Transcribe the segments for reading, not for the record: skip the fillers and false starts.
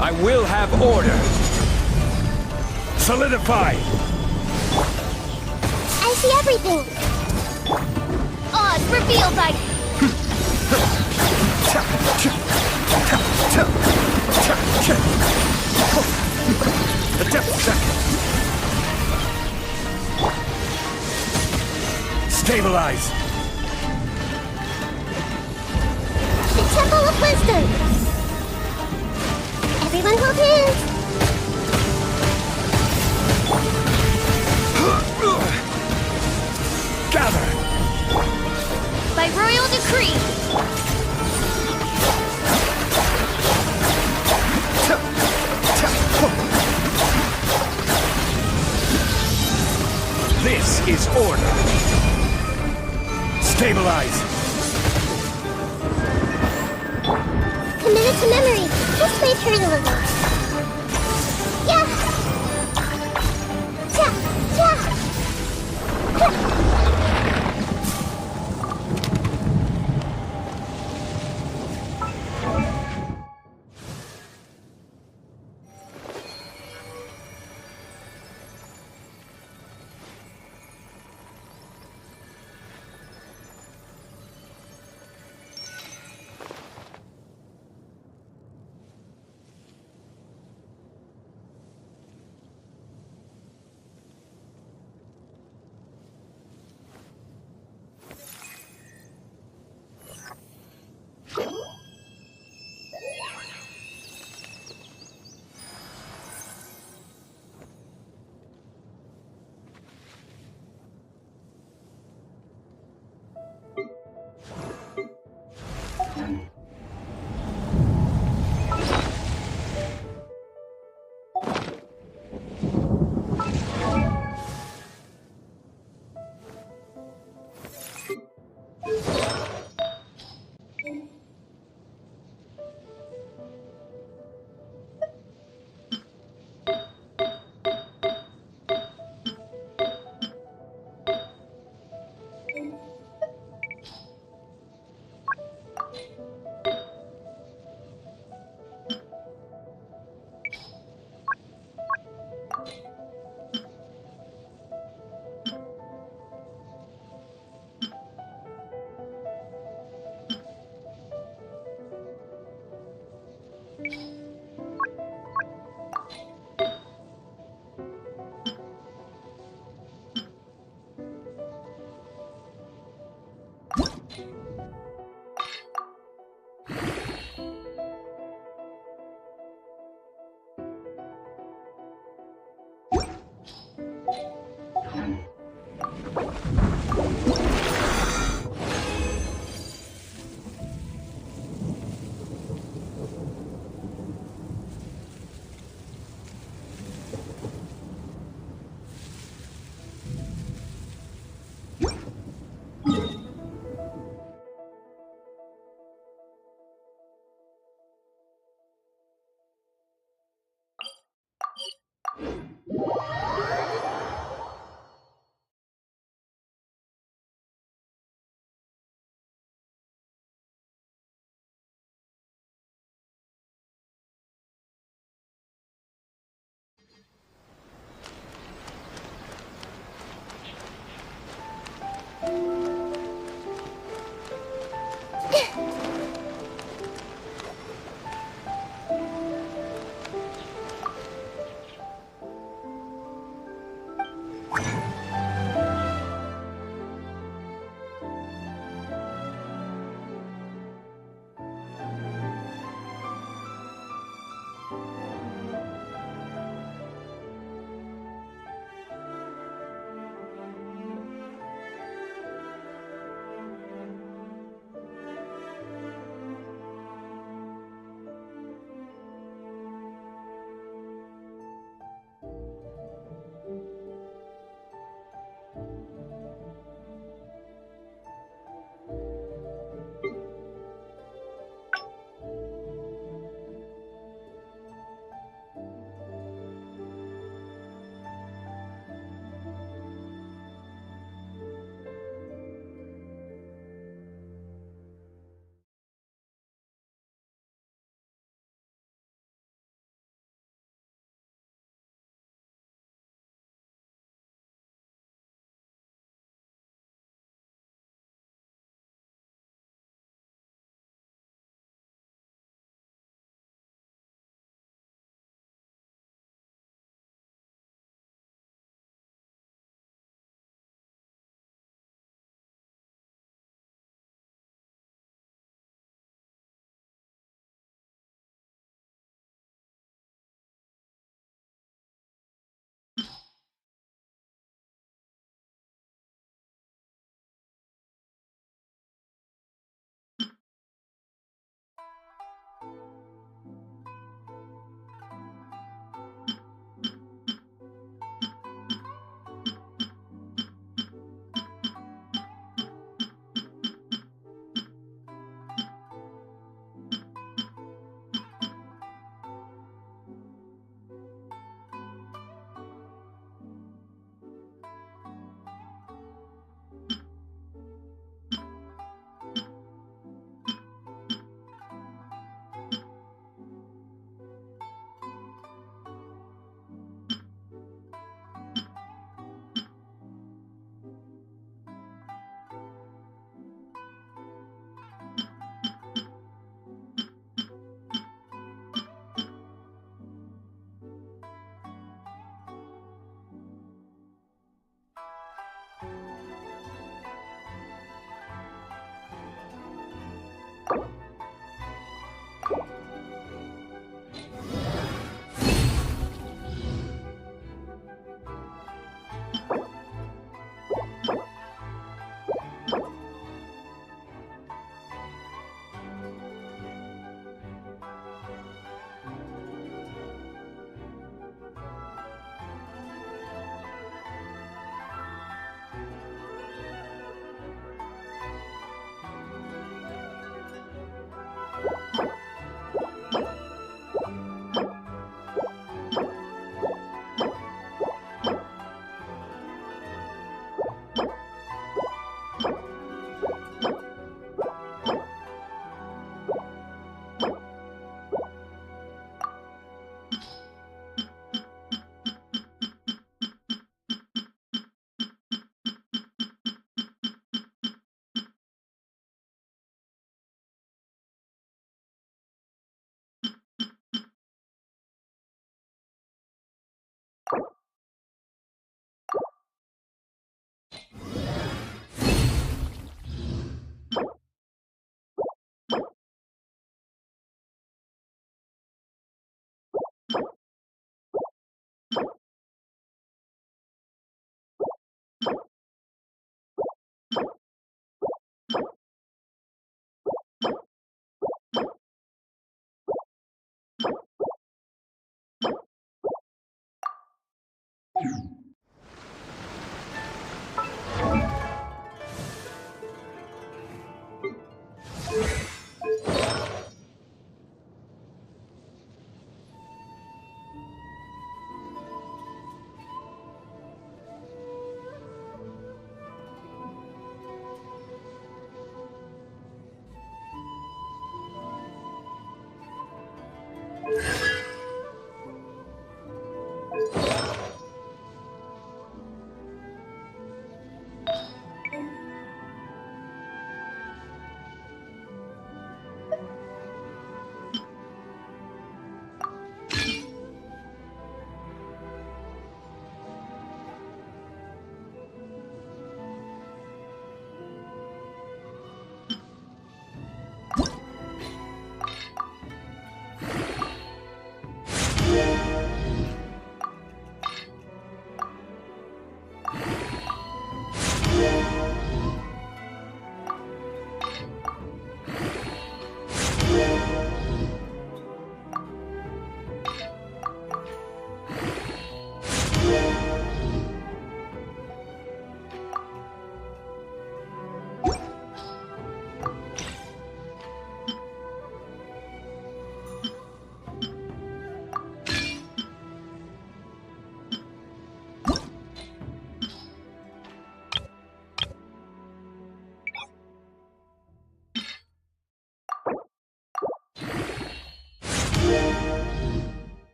I will have order. Solidify. I see everything. Odds revealed by... Stabilize. The Temple of Wisdom. Everyone hold hands. Gather. By royal decree. This is order. Stabilize. Committed to memory. This may turn a little. Yeah. Yeah. Yeah.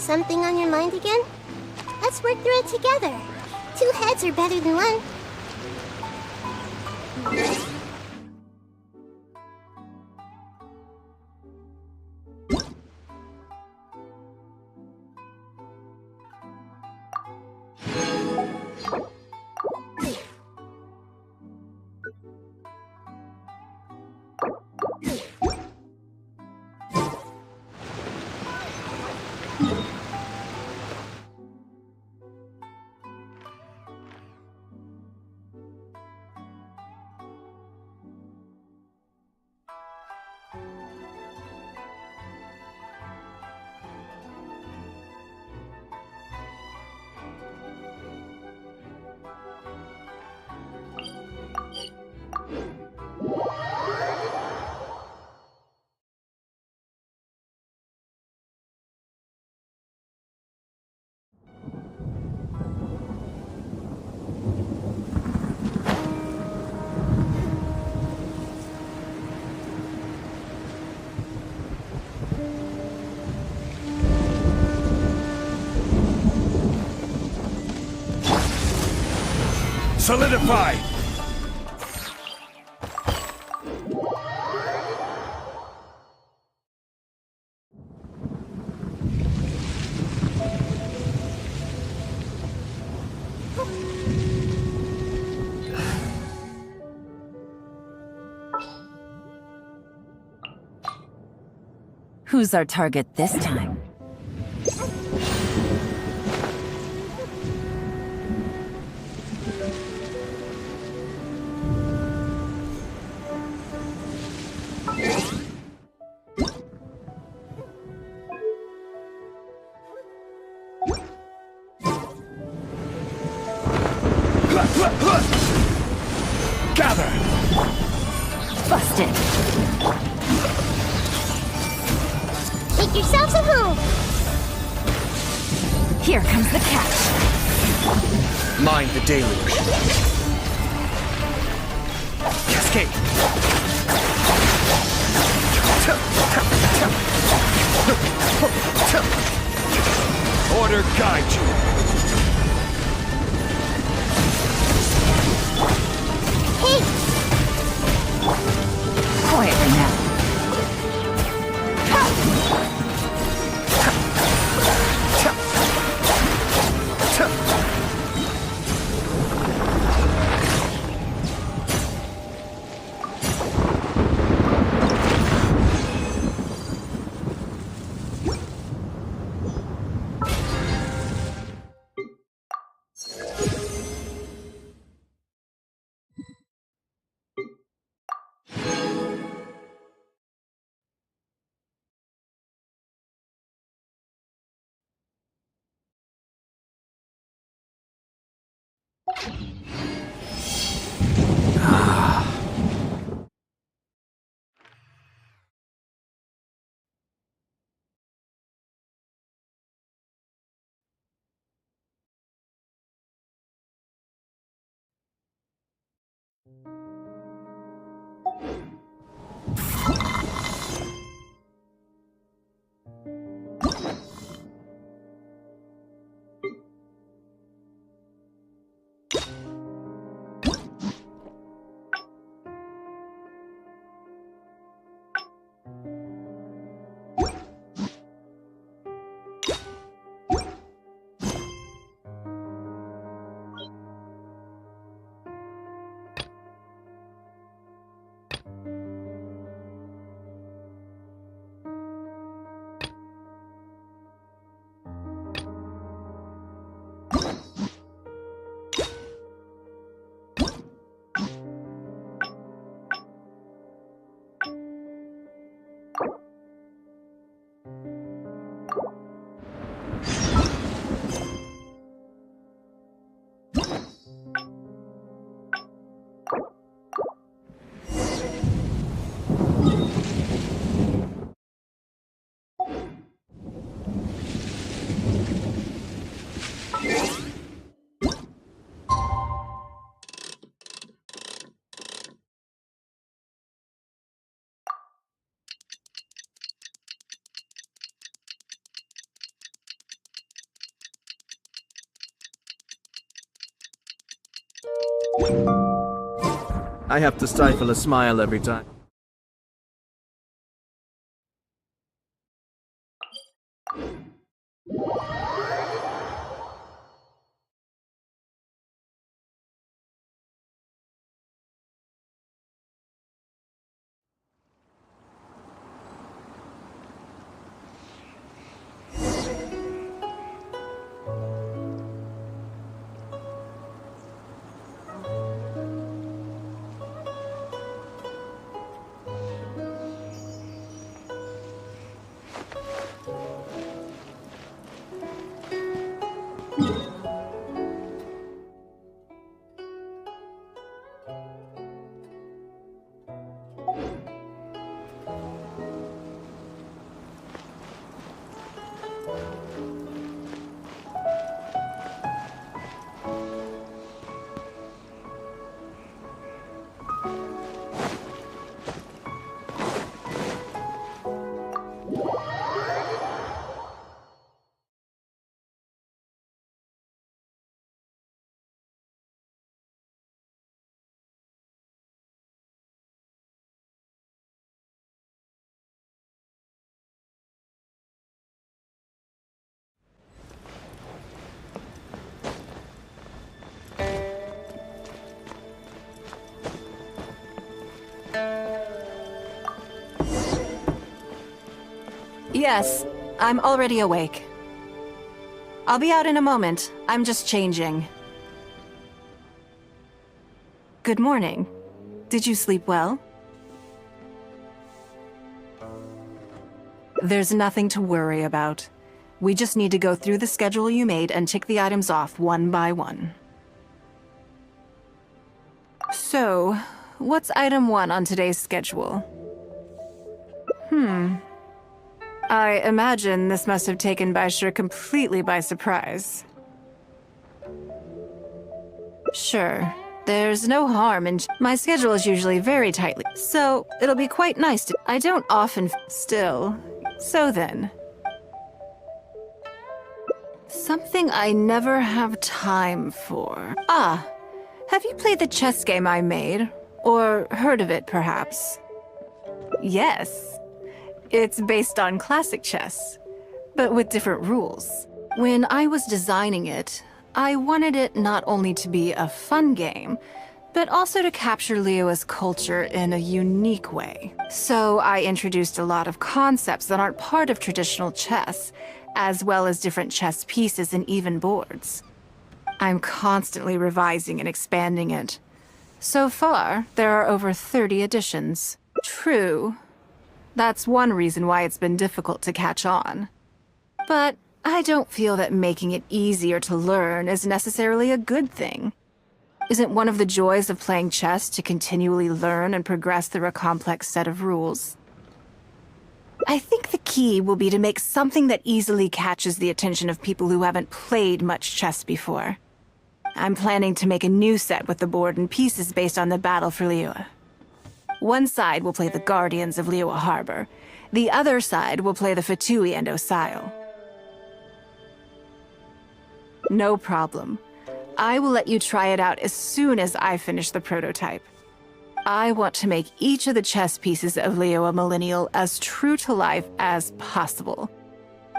Something on your mind again? Let's work through it together. 2 heads are better than 1. Solidify! Who's our target this time? Gather! Busted! Make yourselves at home! Here comes the catch! Mind the deluge. Cascade! Order guide you! Hey! Quietly now. I have to stifle a smile every time. Yes, I'm already awake. I'll be out in a moment. I'm just changing. Good morning. Did you sleep well? There's nothing to worry about. We just need to go through the schedule you made and tick the items off one by one. So, what's item 1 on today's schedule? I imagine this must have taken Baishir completely by surprise. Sure, there's no harm in... My schedule is usually very tightly, so it'll be quite nice to... I don't often... Still. So then. Something I never have time for. Ah, have you played the chess game I made? Or heard of it, perhaps? Yes. It's based on classic chess, but with different rules. When I was designing it, I wanted it not only to be a fun game, but also to capture Liyue's culture in a unique way. So I introduced a lot of concepts that aren't part of traditional chess, as well as different chess pieces and even boards. I'm constantly revising and expanding it. So far, there are over 30 editions. True. That's one reason why it's been difficult to catch on. But I don't feel that making it easier to learn is necessarily a good thing. Isn't one of the joys of playing chess to continually learn and progress through a complex set of rules? I think the key will be to make something that easily catches the attention of people who haven't played much chess before. I'm planning to make a new set with the board and pieces based on the battle for Liyue. One side will play the Guardians of Liyue Harbor. The other side will play the Fatui and Osile. No problem. I will let you try it out as soon as I finish the prototype. I want to make each of the chess pieces of Liyue Millennial as true to life as possible.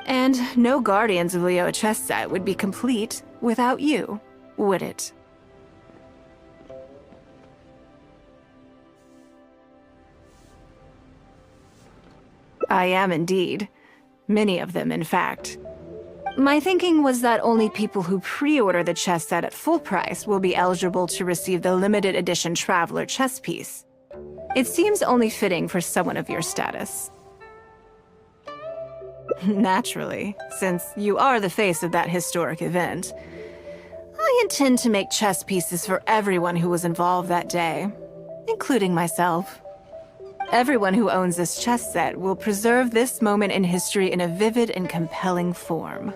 And no Guardians of Liyue chess set would be complete without you, would it? I am indeed. Many of them, in fact. My thinking was that only people who pre-order the chess set at full price will be eligible to receive the limited edition Traveler chess piece. It seems only fitting for someone of your status. Naturally, since you are the face of that historic event. I intend to make chess pieces for everyone who was involved that day, including myself. Everyone who owns this chess set will preserve this moment in history in a vivid and compelling form.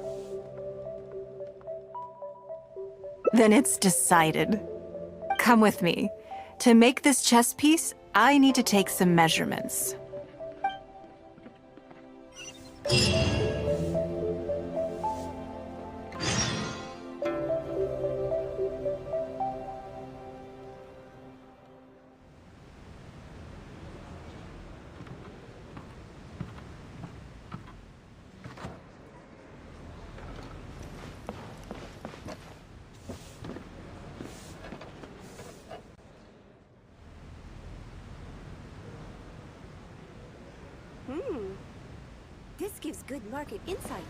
Then it's decided. Come with me. To make this chess piece, I need to take some measurements. This gives good market insight.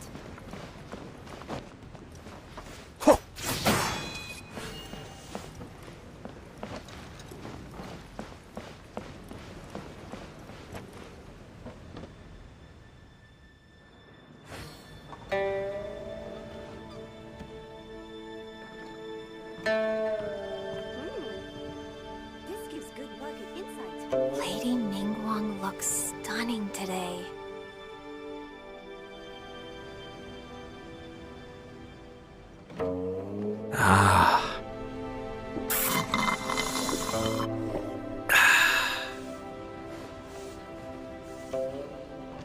This gives good market insight. Lady Ningguang looks stunning today.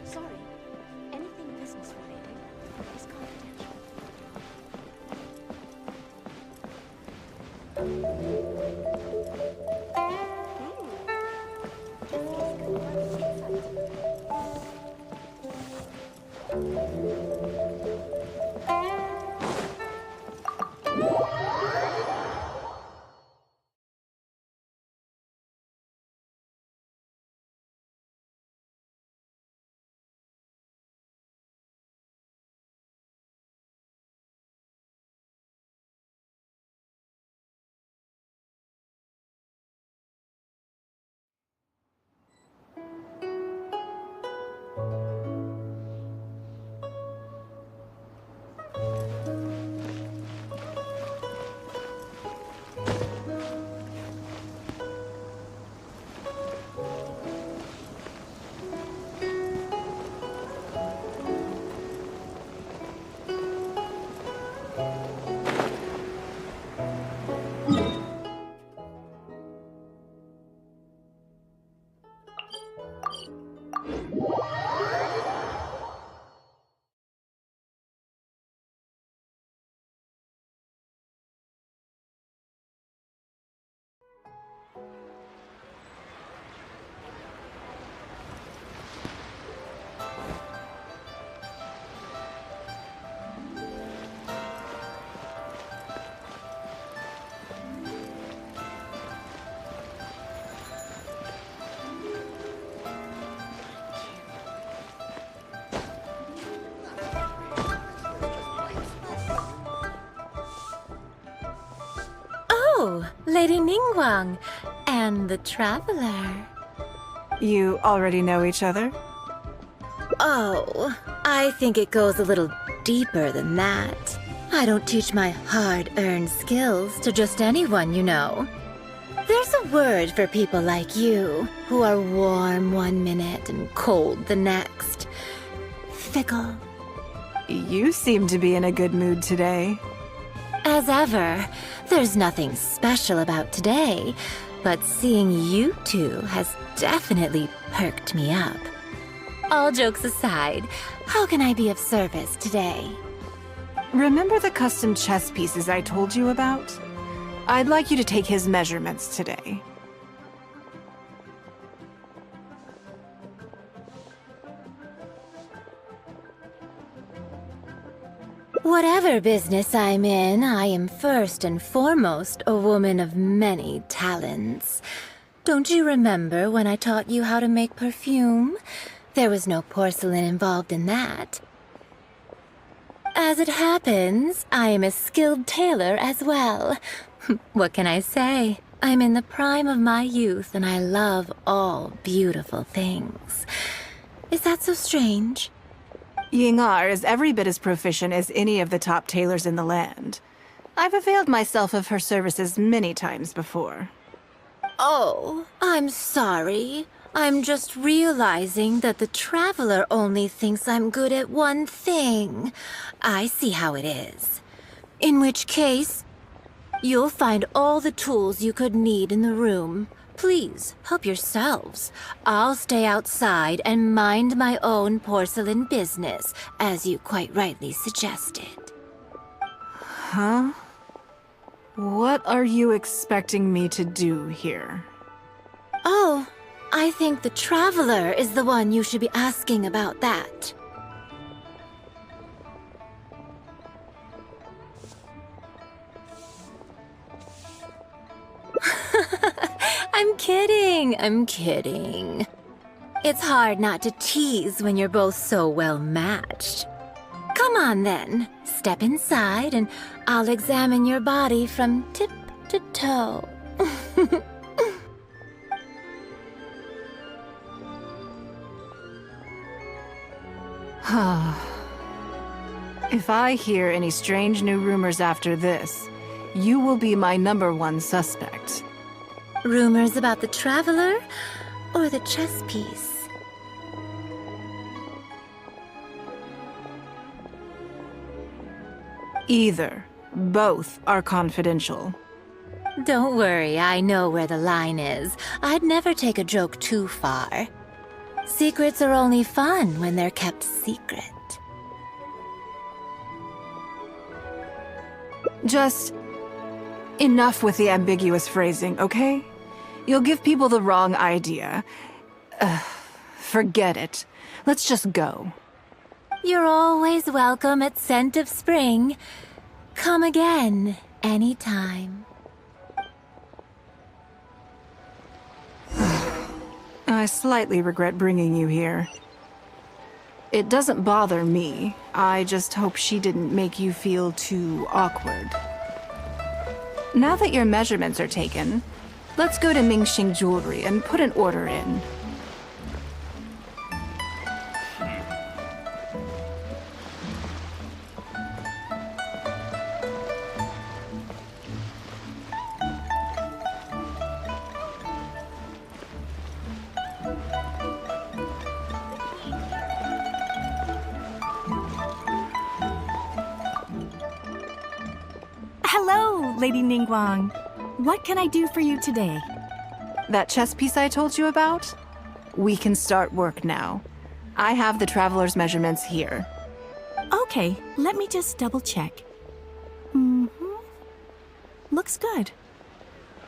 Sorry. Anything business related is confidential. This gives good market insight. Oh, Lady Ningguang and the Traveler. You already know each other? Oh, I think it goes a little deeper than that. I don't teach my hard-earned skills to just anyone, you know. There's a word for people like you, who are warm one minute and cold the next. Fickle. You seem to be in a good mood today. As ever, there's nothing special about today, but seeing you two has definitely perked me up. All jokes aside, how can I be of service today? Remember the custom chess pieces I told you about? I'd like you to take his measurements today. Whatever business I'm in, I am first and foremost a woman of many talents. Don't you remember when I taught you how to make perfume? There was no porcelain involved in that. As it happens, I am a skilled tailor as well. What can I say? I'm in the prime of my youth and I love all beautiful things. Is that so strange? Ying-ar is every bit as proficient as any of the top tailors in the land. I've availed myself of her services many times before. Oh, I'm sorry. I'm just realizing that the Traveler only thinks I'm good at one thing. I see how it is. In which case, you'll find all the tools you could need in the room. Please, help yourselves. I'll stay outside and mind my own porcelain business, as you quite rightly suggested. Huh? What are you expecting me to do here? Oh, I think the Traveler is the one you should be asking about that. I'm kidding. It's hard not to tease when you're both so well matched. Come on then, step inside and I'll examine your body from tip to toe. If I hear any strange new rumors after this, you will be my #1 suspect. Rumors about the traveler or the chess piece? Either. Both are confidential. Don't worry, I know where the line is. I'd never take a joke too far. Secrets are only fun when they're kept secret. Just enough with the ambiguous phrasing, okay? You'll give people the wrong idea. Forget it. Let's just go. You're always welcome at Scent of Spring. Come again, anytime. I slightly regret bringing you here. It doesn't bother me. I just hope she didn't make you feel too awkward. Now that your measurements are taken, let's go to Mingxing Jewelry and put an order in. Hello, Lady Ningguang. What can I do for you today? That chess piece I told you about? We can start work now. I have the traveler's measurements here. Okay, let me just double check. Looks good.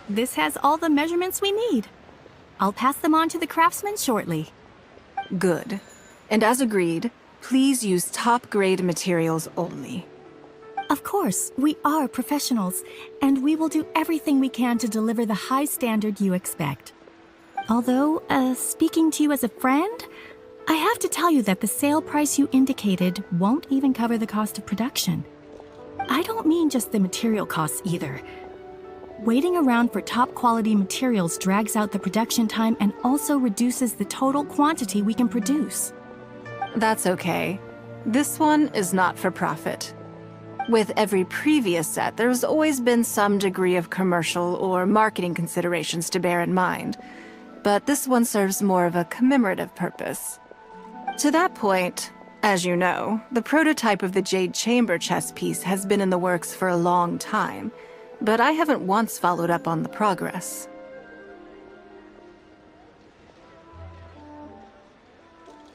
This has all the measurements we need. I'll pass them on to the craftsman shortly. Good. And as agreed, please use top-grade materials only. Of course, we are professionals, and we will do everything we can to deliver the high standard you expect. Although, speaking to you as a friend, I have to tell you that the sale price you indicated won't even cover the cost of production. I don't mean just the material costs either. Waiting around for top-quality materials drags out the production time and also reduces the total quantity we can produce. That's okay. This one is not for profit. With every previous set, there's always been some degree of commercial or marketing considerations to bear in mind, but this one serves more of a commemorative purpose. To that point, as you know, the prototype of the Jade Chamber chess piece has been in the works for a long time, but I haven't once followed up on the progress.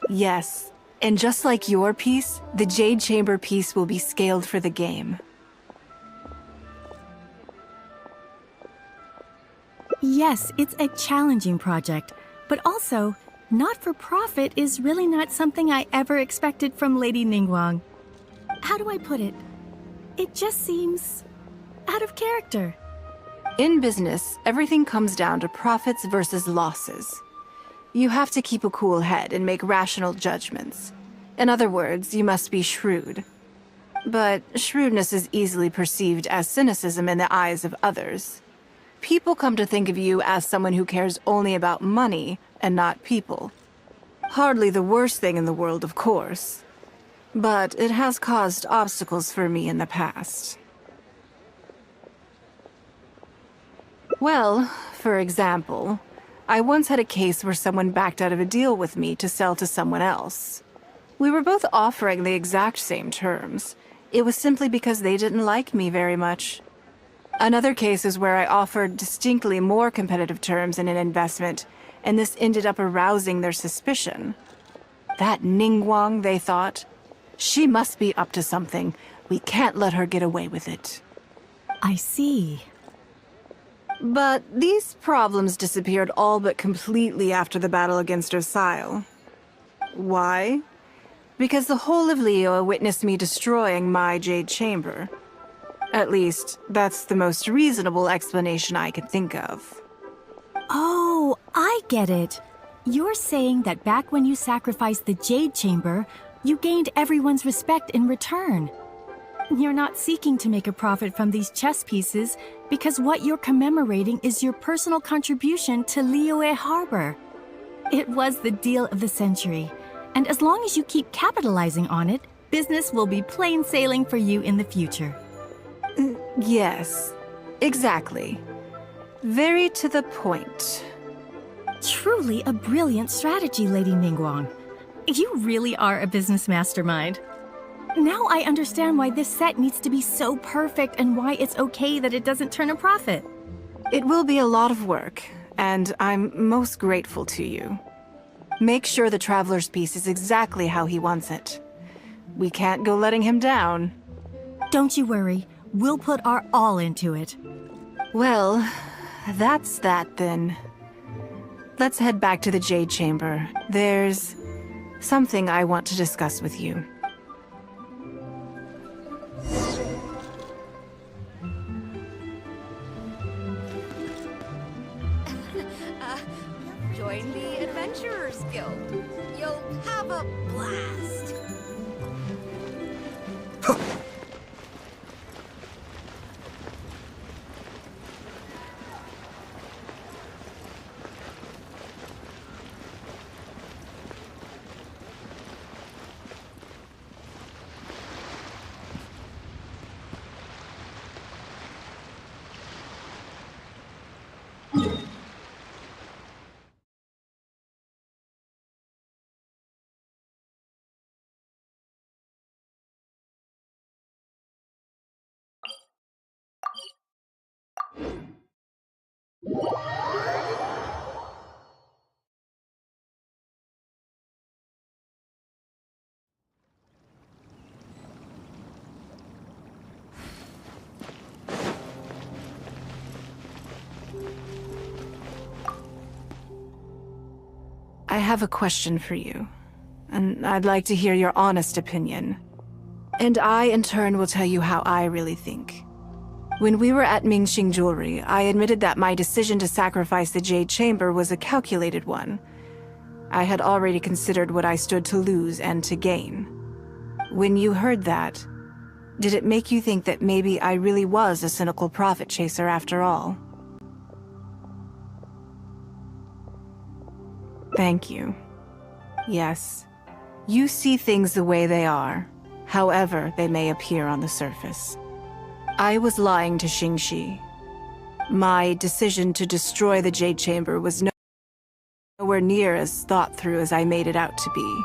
Yes. And just like your piece, the Jade Chamber piece will be scaled for the game. Yes, it's a challenging project, but also, not-for-profit is really not something I ever expected from Lady Ningguang. How do I put it? It just seems out of character. In business, everything comes down to profits versus losses. You have to keep a cool head and make rational judgments. In other words, you must be shrewd. But shrewdness is easily perceived as cynicism in the eyes of others. People come to think of you as someone who cares only about money and not people. Hardly the worst thing in the world, of course. But it has caused obstacles for me in the past. Well, for example, I once had a case where someone backed out of a deal with me to sell to someone else. We were both offering the exact same terms. It was simply because they didn't like me very much. Another case is where I offered distinctly more competitive terms in an investment, and this ended up arousing their suspicion. That Ningguang, they thought. She must be up to something. We can't let her get away with it. I see. But these problems disappeared all but completely after the battle against Osile. Why? Because the whole of Liyue witnessed me destroying my Jade Chamber. At least, that's the most reasonable explanation I could think of. Oh, I get it. you're saying that back when you sacrificed the Jade Chamber, you gained everyone's respect in return. You're not seeking to make a profit from these chess pieces because what you're commemorating is your personal contribution to Liyue Harbor. It was the deal of the century, and as long as you keep capitalizing on it, business will be plain sailing for you in the future. Yes, exactly. Very to the point. Truly a brilliant strategy, Lady Ningguang. You really are a business mastermind. Now I understand why this set needs to be so perfect and why it's okay that it doesn't turn a profit. It will be a lot of work, and I'm most grateful to you. Make sure the Traveler's piece is exactly how he wants it. We can't go letting him down. Don't you worry. We'll put our all into it. Well, that's that then. Let's head back to the Jade Chamber. There's something I want to discuss with you. Join the Adventurers Guild. You'll have a blast. I have a question for you, and I'd like to hear your honest opinion. And I, in turn, will tell you how I really think. When we were at Mingxing Jewelry, I admitted that my decision to sacrifice the Jade Chamber was a calculated one. I had already considered what I stood to lose and to gain. When you heard that, did it make you think that maybe I really was a cynical profit chaser after all? Thank you. Yes, you see things the way they are, however they may appear on the surface. I was lying to Xingxi. My decision to destroy the Jade Chamber was nowhere near as thought through as I made it out to be.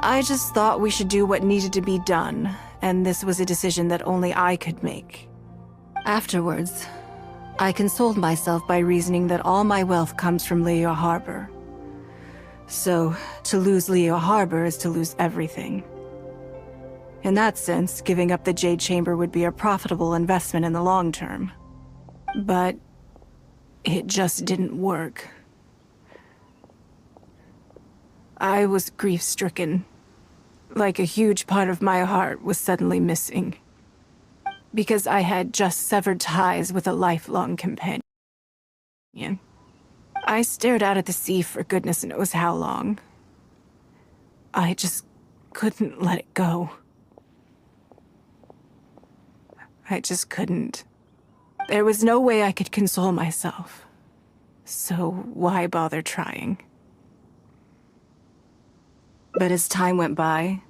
I just thought we should do what needed to be done, and this was a decision that only I could make. Afterwards, I consoled myself by reasoning that all my wealth comes from Liyue Harbor. So, to lose Liyue Harbor is to lose everything. In that sense, giving up the Jade Chamber would be a profitable investment in the long term. But it just didn't work. I was grief-stricken, like a huge part of my heart was suddenly missing. Because I had just severed ties with a lifelong companion. I stared out at the sea for goodness knows how long. I just couldn't let it go. I just couldn't. There was no way I could console myself. So why bother trying? But as time went by,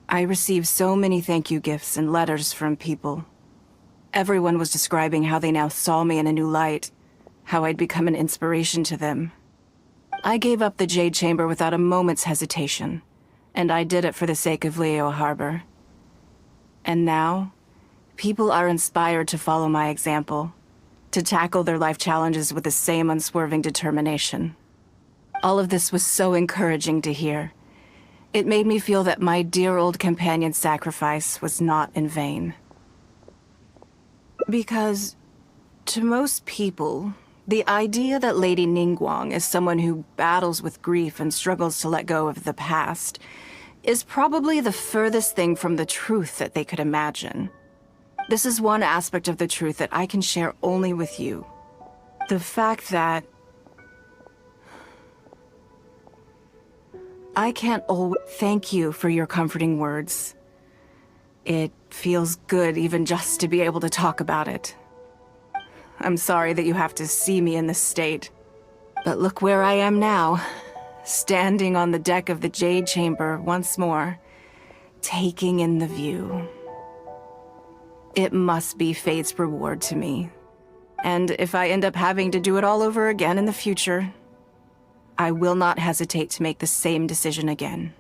I received so many thank you gifts and letters from people. Everyone was describing how they now saw me in a new light, how I'd become an inspiration to them. I gave up the Jade Chamber without a moment's hesitation, and I did it for the sake of Liyue Harbor. And now, people are inspired to follow my example, to tackle their life challenges with the same unswerving determination. All of this was so encouraging to hear. It made me feel that my dear old companion's sacrifice was not in vain. Because, to most people, the idea that Lady Ningguang is someone who battles with grief and struggles to let go of the past is probably the furthest thing from the truth that they could imagine. This is one aspect of the truth that I can share only with you. The fact that I can't always thank you for your comforting words. It feels good even just to be able to talk about it. I'm sorry that you have to see me in this state. But look where I am now, standing on the deck of the Jade Chamber once more, taking in the view. It must be fate's reward to me. And if I end up having to do it all over again in the future, I will not hesitate to make the same decision again.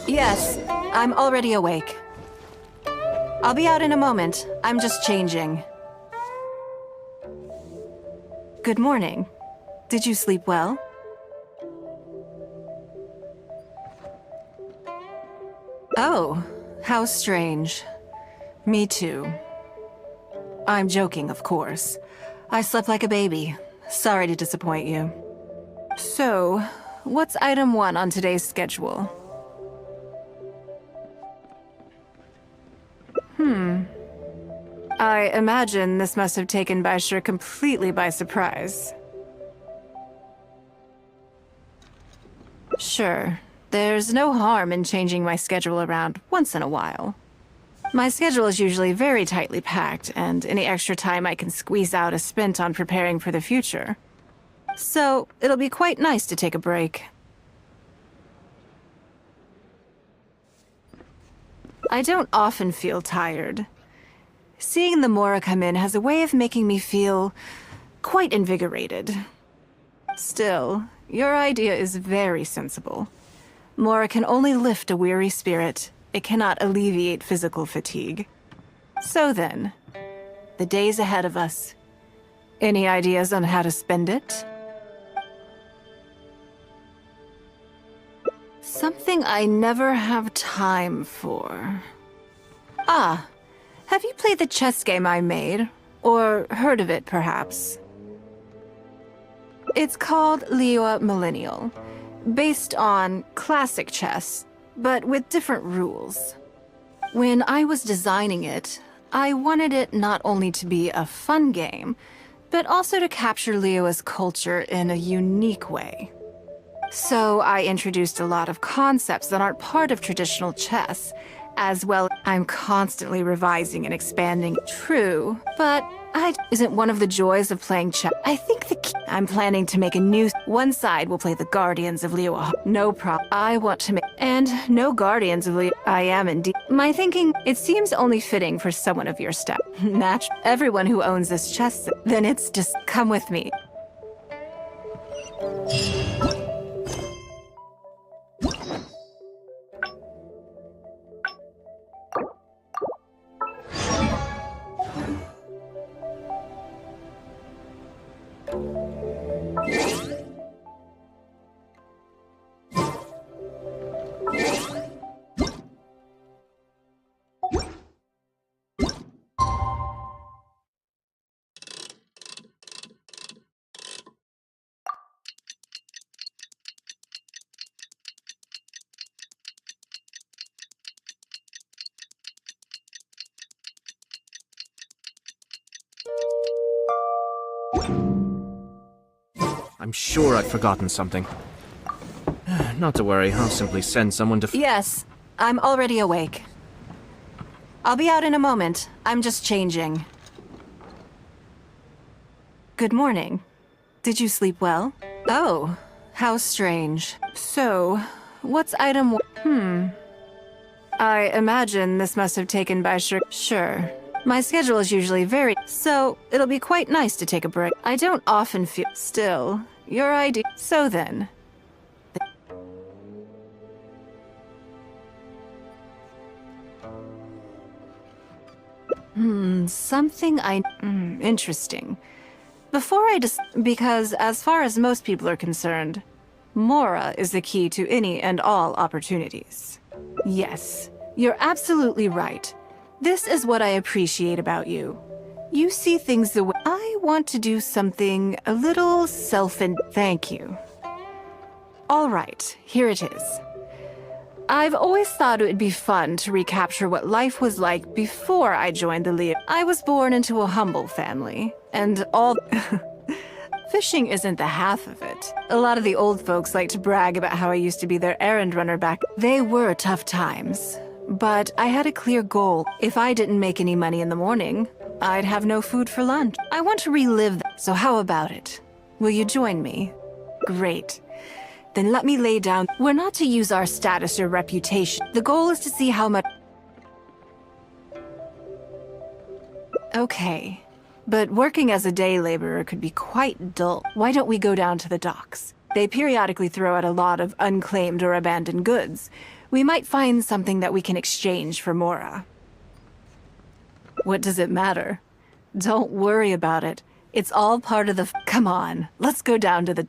Yes, I'm already awake. I'll be out in a moment. I'm just changing. Good morning. Did you sleep well? Oh, how strange. Me too. I'm joking, of course. I slept like a baby. Sorry to disappoint you. So, what's item 1 on today's schedule? I imagine this must have taken Baishir completely by surprise. Sure, there's no harm in changing my schedule around once in a while. My schedule is usually very tightly packed, and any extra time I can squeeze out is spent on preparing for the future. So, it'll be quite nice to take a break. I don't often feel tired. Seeing the Mora come in has a way of making me feel quite invigorated. Still, your idea is very sensible. Mora can only lift a weary spirit. It cannot alleviate physical fatigue. So then, the days ahead of us. Any ideas on how to spend it? Something I never have time for. Ah, have you played the chess game I made? Or heard of it, perhaps? It's called Liyue Millennial, based on classic chess, but with different rules. When I was designing it, I wanted it not only to be a fun game, but also to capture Liyue's culture in a unique way. So I introduced a lot of concepts that aren't part of traditional chess, as well. I'm constantly revising and expanding. True, but isn't one of the joys of playing chess. I think I'm planning to make a new. One side will play the Guardians of Liyue. No problem. I want to make and no Guardians of Liyue. I am indeed. My thinking. It seems only fitting for someone of your step. Everyone who owns this chess. Then it's just come with me. I'm sure I've forgotten something. Not to worry, I'll simply send someone to... Yes, I'm already awake. I'll be out in a moment. I'm just changing. Good morning. Did you sleep well? Oh, how strange. So, what's item one? I imagine this must have taken by Sure. My schedule is usually very... So, it'll be quite nice to take a break. I don't often feel... Still, your idea... So then... Something interesting. Before I because as far as most people are concerned, Mora is the key to any and all opportunities. Yes, you're absolutely right. This is what I appreciate about you. You see things the way I want to do something a little Thank you. All right, here it is. I've always thought it would be fun to recapture what life was like before I joined the Leo. I was born into a humble family, and all... Fishing isn't the half of it. A lot of the old folks like to brag about how I used to be their errand runner back. They were tough times, but I had a clear goal. If I didn't make any money in the morning, I'd have no food for lunch. I want to relive that, so how about it? Will you join me? Great. Then let me lay down. We're not to use our status or reputation. The goal is to see how much... Okay. But working as a day laborer could be quite dull. Why don't we go down to the docks? They periodically throw out a lot of unclaimed or abandoned goods. We might find something that we can exchange for Mora. What does it matter? Don't worry about it. It's all part of the... Come on, let's go down to the...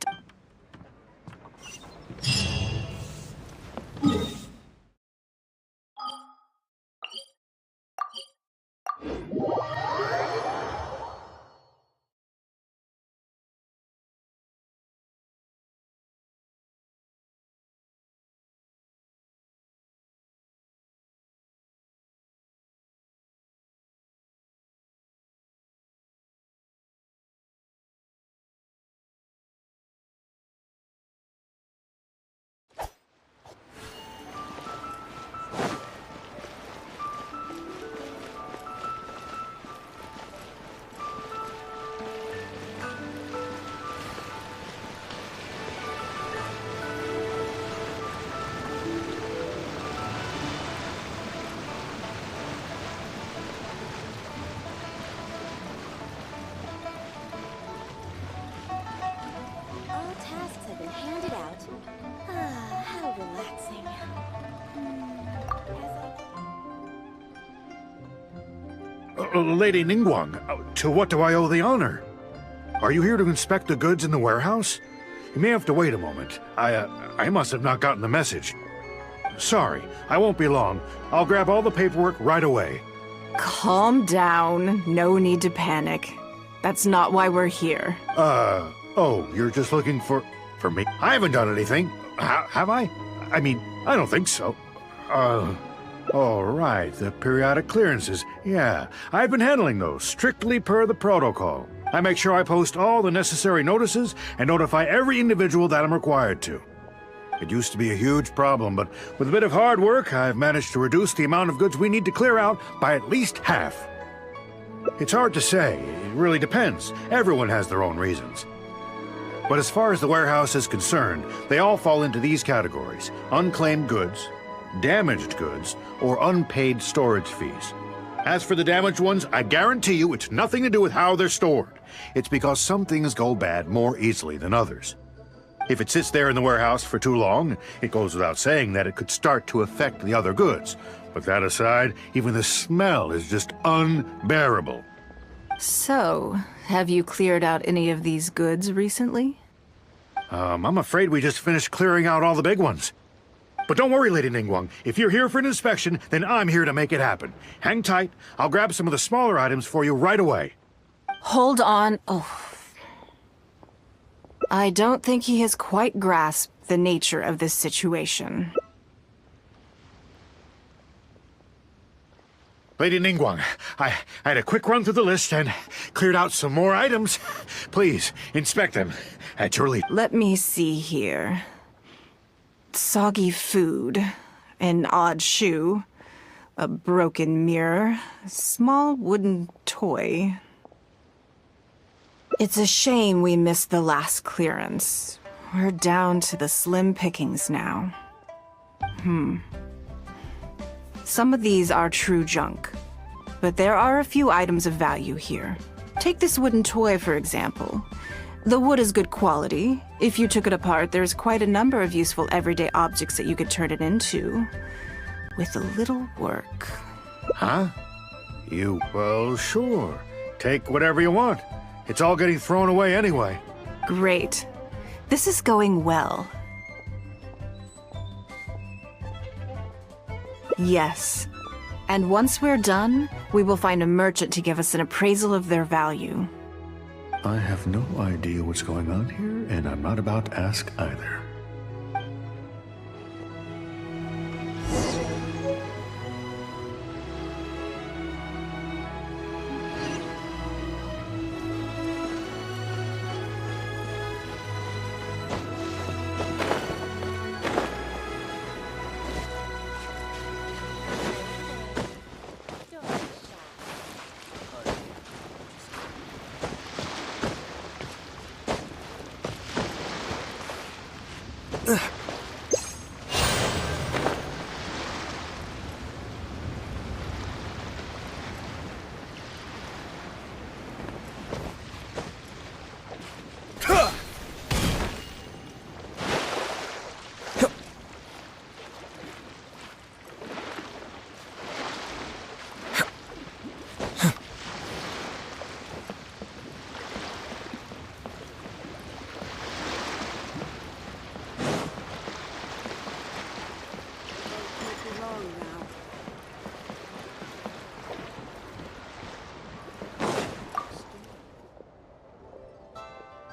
All tasks have been handed out. Ah, how relaxing. Lady Ningguang, to what do I owe the honor? Are you here to inspect the goods in the warehouse? You may have to wait a moment. I must have not gotten the message. Sorry, I won't be long. I'll grab all the paperwork right away. Calm down. No need to panic. That's not why we're here. Oh, you're just looking for me? I haven't done anything. Have I? I mean, I don't think so. All right, the periodic clearances. Yeah, I've been handling those, strictly per the protocol. I make sure I post all the necessary notices and notify every individual that I'm required to. It used to be a huge problem, but with a bit of hard work, I've managed to reduce the amount of goods we need to clear out by at least half. It's hard to say. It really depends. Everyone has their own reasons. But as far as the warehouse is concerned, they all fall into these categories: unclaimed goods, damaged goods, or unpaid storage fees. As for the damaged ones, I guarantee you it's nothing to do with how they're stored. It's because some things go bad more easily than others. If it sits there in the warehouse for too long, it goes without saying that it could start to affect the other goods. But that aside, even the smell is just unbearable. So, have you cleared out any of these goods recently? I'm afraid we just finished clearing out all the big ones. But don't worry, Lady Ningguang. If you're here for an inspection, then I'm here to make it happen. Hang tight. I'll grab some of the smaller items for you right away. Hold on. Oh. I don't think he has quite grasped the nature of this situation. Lady Ningguang, I had a quick run through the list and cleared out some more items. Please, inspect them at your leisure. Let me see here. Soggy food, an odd shoe, a broken mirror, a small wooden toy. It's a shame we missed the last clearance. We're down to the slim pickings now. Some of these are true junk, but there are a few items of value here. Take this wooden toy, for example. The wood is good quality. If you took it apart, there's quite a number of useful everyday objects that you could turn it into. With a little work. Huh? Well, sure. Take whatever you want. It's all getting thrown away anyway. Great. This is going well. Yes. And once we're done, we will find a merchant to give us an appraisal of their value. I have no idea what's going on here, and I'm not about to ask either.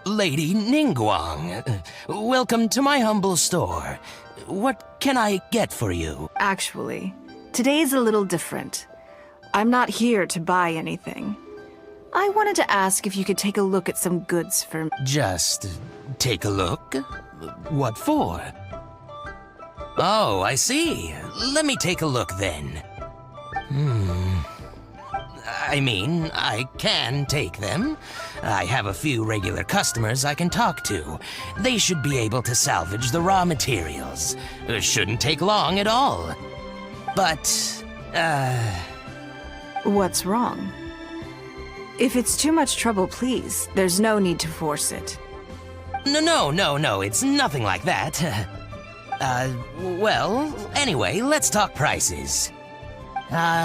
Lady Ningguang, welcome to my humble store. What can I get for you? Actually, today's a little different. I'm not here to buy anything. I wanted to ask if you could take a look at some goods for me. Just take a look? What for? Oh, I see. Let me take a look then. I mean, I can take them. I have a few regular customers I can talk to. They should be able to salvage the raw materials. It shouldn't take long at all. But, What's wrong? If it's too much trouble, please, there's no need to force it. No, it's nothing like that. Well, anyway, let's talk prices.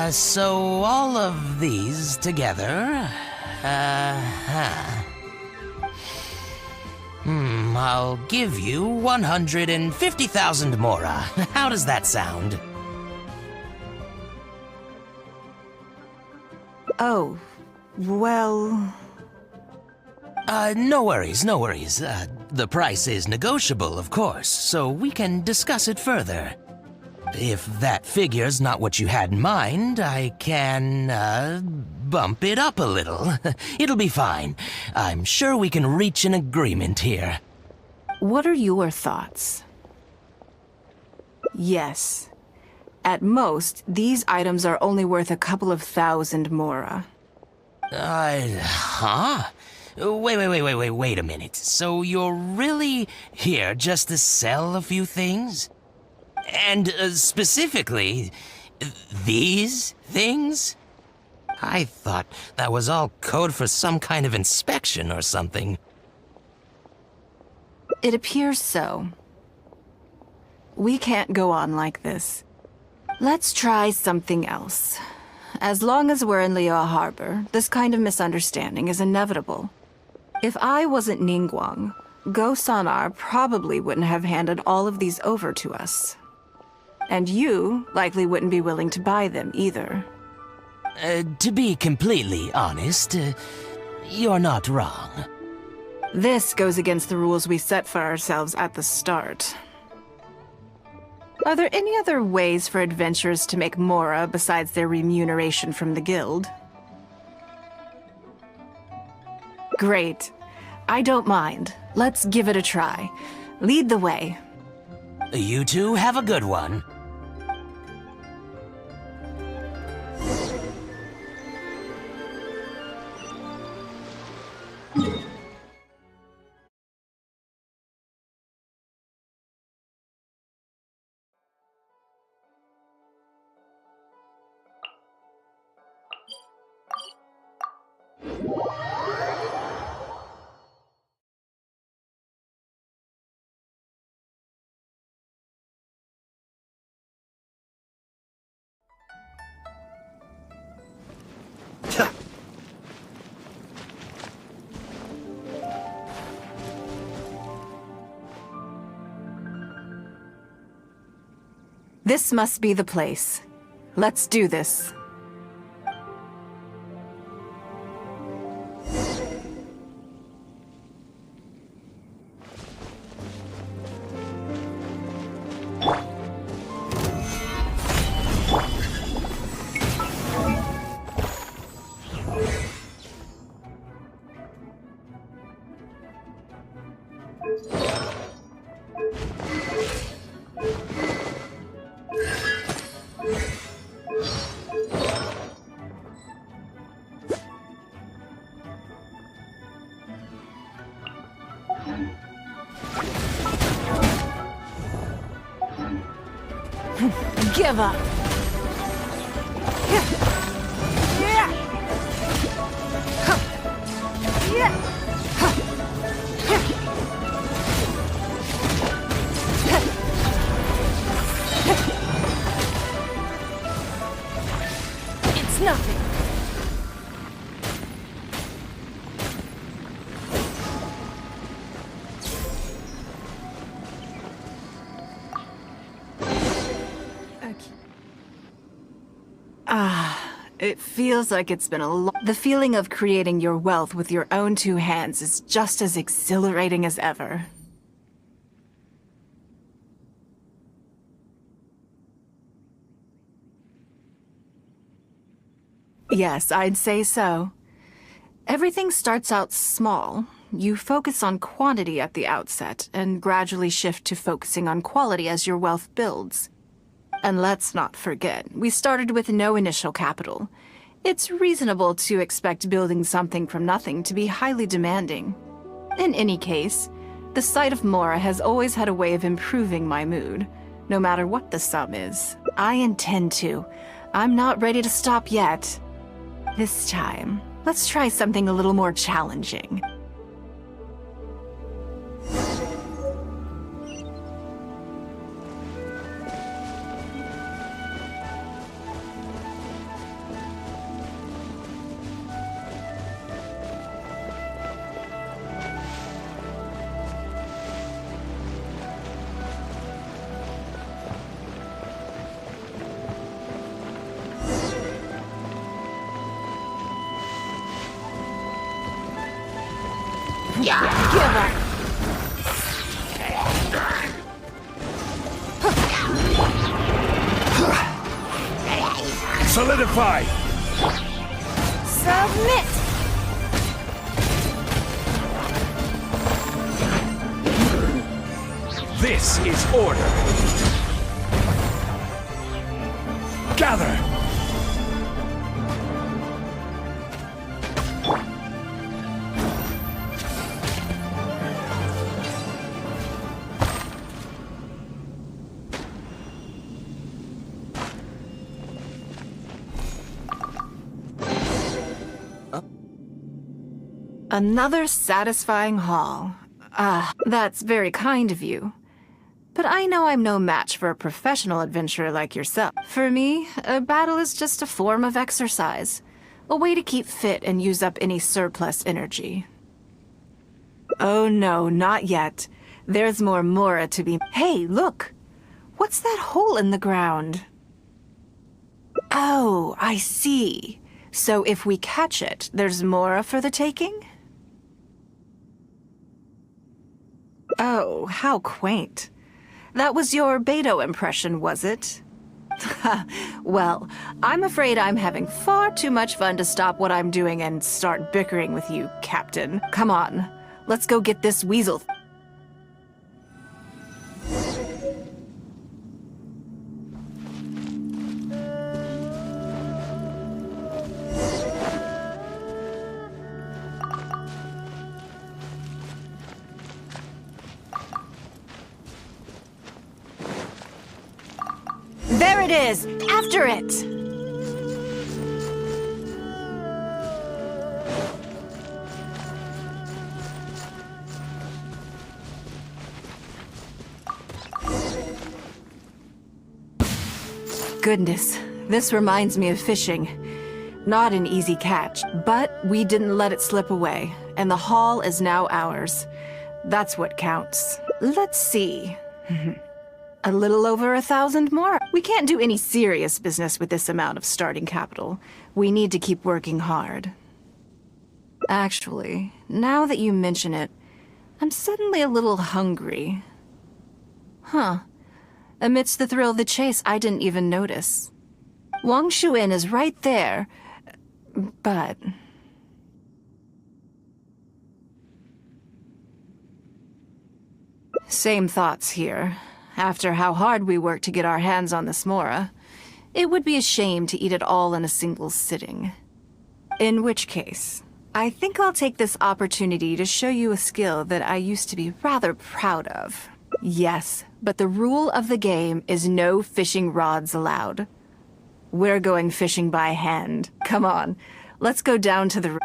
So all of these together, I'll give you 150,000 mora. How does that sound? Oh, well... No worries. The price is negotiable, of course, so we can discuss it further. If that figure's not what you had in mind, I can, bump it up a little. It'll be fine. I'm sure we can reach an agreement here. What are your thoughts? Yes. At most, these items are only worth a couple of thousand mora. Huh? Wait a minute. So you're really here just to sell a few things? And specifically, these things? I thought that was all code for some kind of inspection or something. It appears so. We can't go on like this. Let's try something else. As long as we're in Liyue Harbor, this kind of misunderstanding is inevitable. If I wasn't Ningguang, Go Sonar probably wouldn't have handed all of these over to us. And you likely wouldn't be willing to buy them either. To be completely honest, you're not wrong. This goes against the rules we set for ourselves at the start. Are there any other ways for adventurers to make Mora besides their remuneration from the guild? Great. I don't mind. Let's give it a try. Lead the way. You two have a good one. This must be the place. Let's do this. Give up. It's nothing. It feels like it's been The feeling of creating your wealth with your own two hands is just as exhilarating as ever. Yes, I'd say so. Everything starts out small. You focus on quantity at the outset, and gradually shift to focusing on quality as your wealth builds. And let's not forget, we started with no initial capital. It's reasonable to expect building something from nothing to be highly demanding. In any case, the sight of Mora has always had a way of improving my mood, no matter what the sum is. I intend to. I'm not ready to stop yet. This time, let's try something a little more challenging. Give up. Solidify! Submit! This is order! Gather! Another satisfying haul. That's very kind of you. But I know I'm no match for a professional adventurer like yourself. For me, a battle is just a form of exercise. A way to keep fit and use up any surplus energy. Oh no, not yet. There's more Mora to be— Hey, look! What's that hole in the ground? Oh, I see. So if we catch it, there's Mora for the taking? Oh, how quaint. That was your Beto impression, was it? Well, I'm afraid I'm having far too much fun to stop what I'm doing and start bickering with you, Captain. Come on, let's go get this weasel. There it is! After it! Goodness, this reminds me of fishing. Not an easy catch, but we didn't let it slip away, and the haul is now ours. That's what counts. Let's see. A little over 1,000 more. We can't do any serious business with this amount of starting capital. We need to keep working hard. Actually, now that you mention it, I'm suddenly a little hungry. Huh. Amidst the thrill of the chase, I didn't even notice. Wangshu Inn is right there, but... Same thoughts here. After how hard we worked to get our hands on this Mora, it would be a shame to eat it all in a single sitting. In which case, I think I'll take this opportunity to show you a skill that I used to be rather proud of. Yes, but the rule of the game is no fishing rods allowed. We're going fishing by hand. Come on, let's go down to the...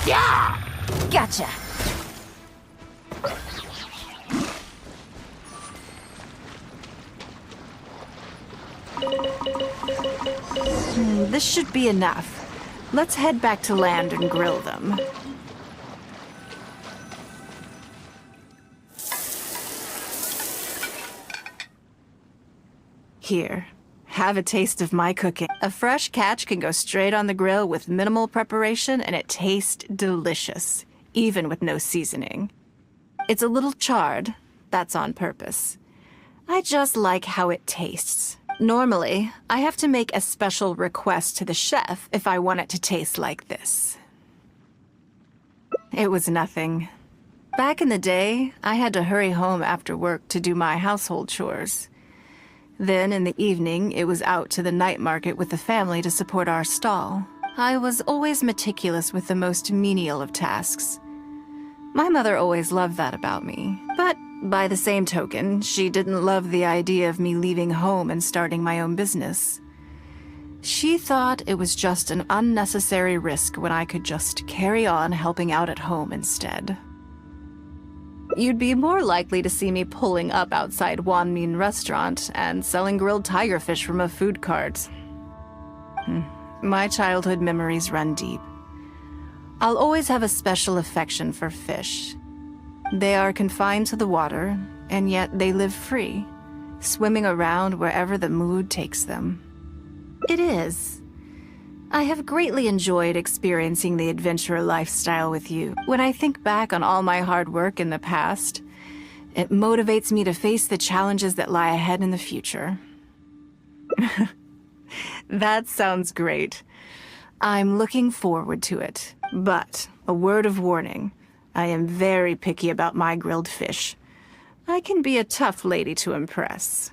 Yeah! Gotcha! This should be enough. Let's head back to land and grill them. Here, have a taste of my cooking. A fresh catch can go straight on the grill with minimal preparation and it tastes delicious, even with no seasoning. It's a little charred, that's on purpose. I just like how it tastes. Normally, I have to make a special request to the chef if I want it to taste like this. It was nothing. Back in the day, I had to hurry home after work to do my household chores. Then, in the evening, it was out to the night market with the family to support our stall. I was always meticulous with the most menial of tasks. My mother always loved that about me. But, by the same token, she didn't love the idea of me leaving home and starting my own business. She thought it was just an unnecessary risk when I could just carry on helping out at home instead. You'd be more likely to see me pulling up outside Wanmin restaurant and selling grilled tiger fish from a food cart. My childhood memories run deep. I'll always have a special affection for fish. They are confined to the water, and yet they live free, swimming around wherever the mood takes them. It is. I have greatly enjoyed experiencing the adventurer lifestyle with you. When I think back on all my hard work in the past, it motivates me to face the challenges that lie ahead in the future. That sounds great. I'm looking forward to it. But, a word of warning, I am very picky about my grilled fish. I can be a tough lady to impress.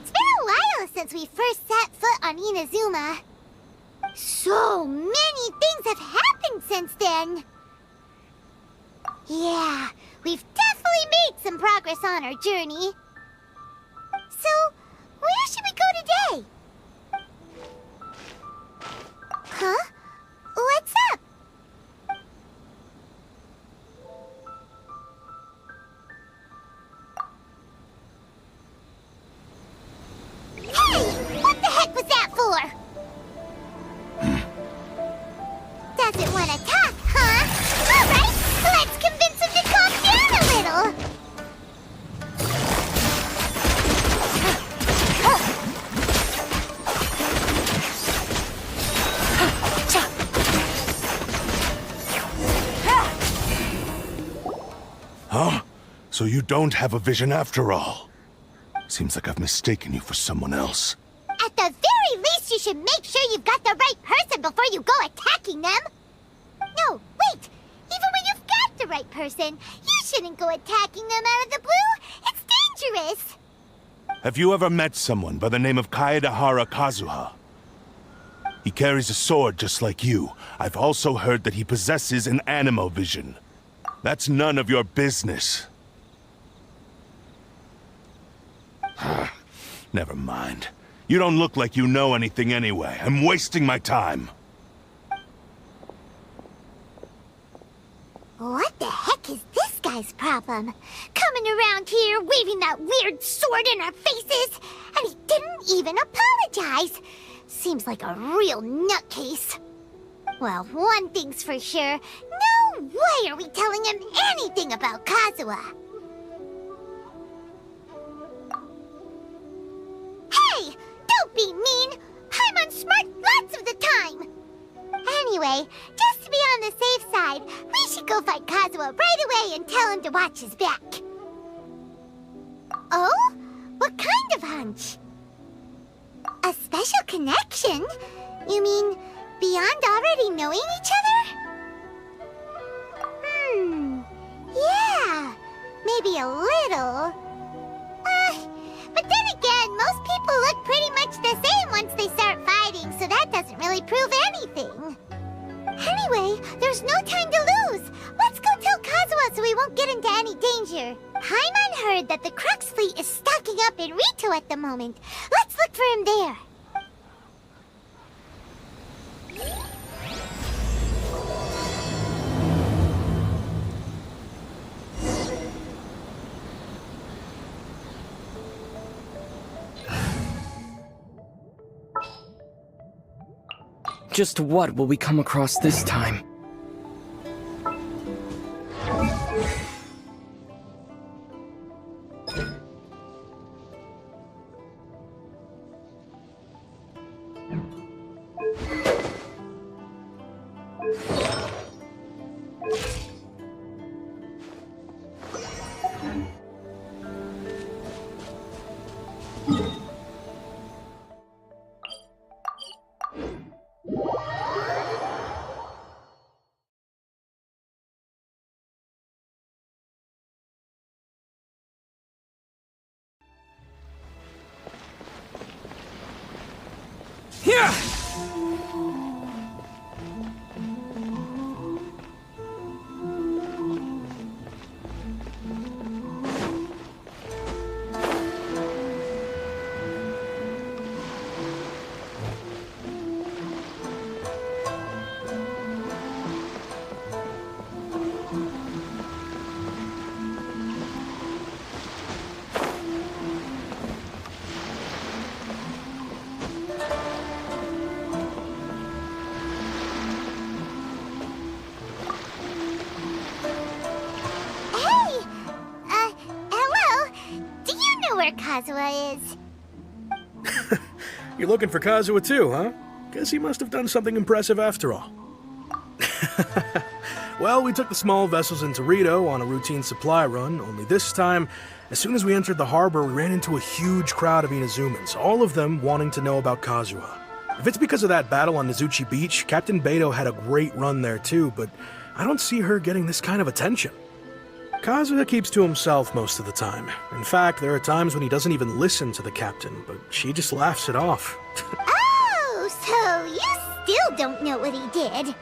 It's been a while since we first set foot on Inazuma. So many things have happened since then. Yeah, we've definitely made some progress on our journey. So, where should we go today? Huh? What's up? Hey! What the heck was that for? Doesn't want to talk, huh? Alright, let's convince him to calm down a little. Huh? So you don't have a vision after all? Seems like I've mistaken you for someone else. At the very least, you should make sure you've got the right person before you go attacking them. No, wait! Even when you've got the right person, you shouldn't go attacking them out of the blue. It's dangerous. Have you ever met someone by the name of Kaedahara Kazuha? He carries a sword just like you. I've also heard that he possesses an animo vision. That's none of your business. Never mind. You don't look like you know anything anyway. I'm wasting my time. What the heck is this guy's problem? Coming around here, waving that weird sword in our faces, and he didn't even apologize. Seems like a real nutcase. Well, one thing's for sure. No way are we telling him anything about Kazuha. Hey! Don't be mean! Paimon's smart lots of the time! Anyway, just to be on the safe side, we should go fight Kazuha right away and tell him to watch his back. Oh? What kind of hunch? A special connection? You mean beyond already knowing each other? Yeah, maybe a little. But then again, most people look pretty much the same once they start fighting, so that doesn't really prove anything. Anyway, there's no time to lose. Let's go tell Kazuha so we won't get into any danger. Paimon heard that the Crux fleet is stocking up in Rito at the moment. Let's look for him there. Just what will we come across this time? Here! Kazuha is. You're looking for Kazuha too, huh? Guess he must have done something impressive after all. Well, we took the small vessels into Rito on a routine supply run, only this time, as soon as we entered the harbor, we ran into a huge crowd of Inazumans, all of them wanting to know about Kazuha. If it's because of that battle on Nizuchi Beach, Captain Beto had a great run there too, but I don't see her getting this kind of attention. Kazuha keeps to himself most of the time. In fact, there are times when he doesn't even listen to the captain, but she just laughs it off. Oh, so you still don't know what he did?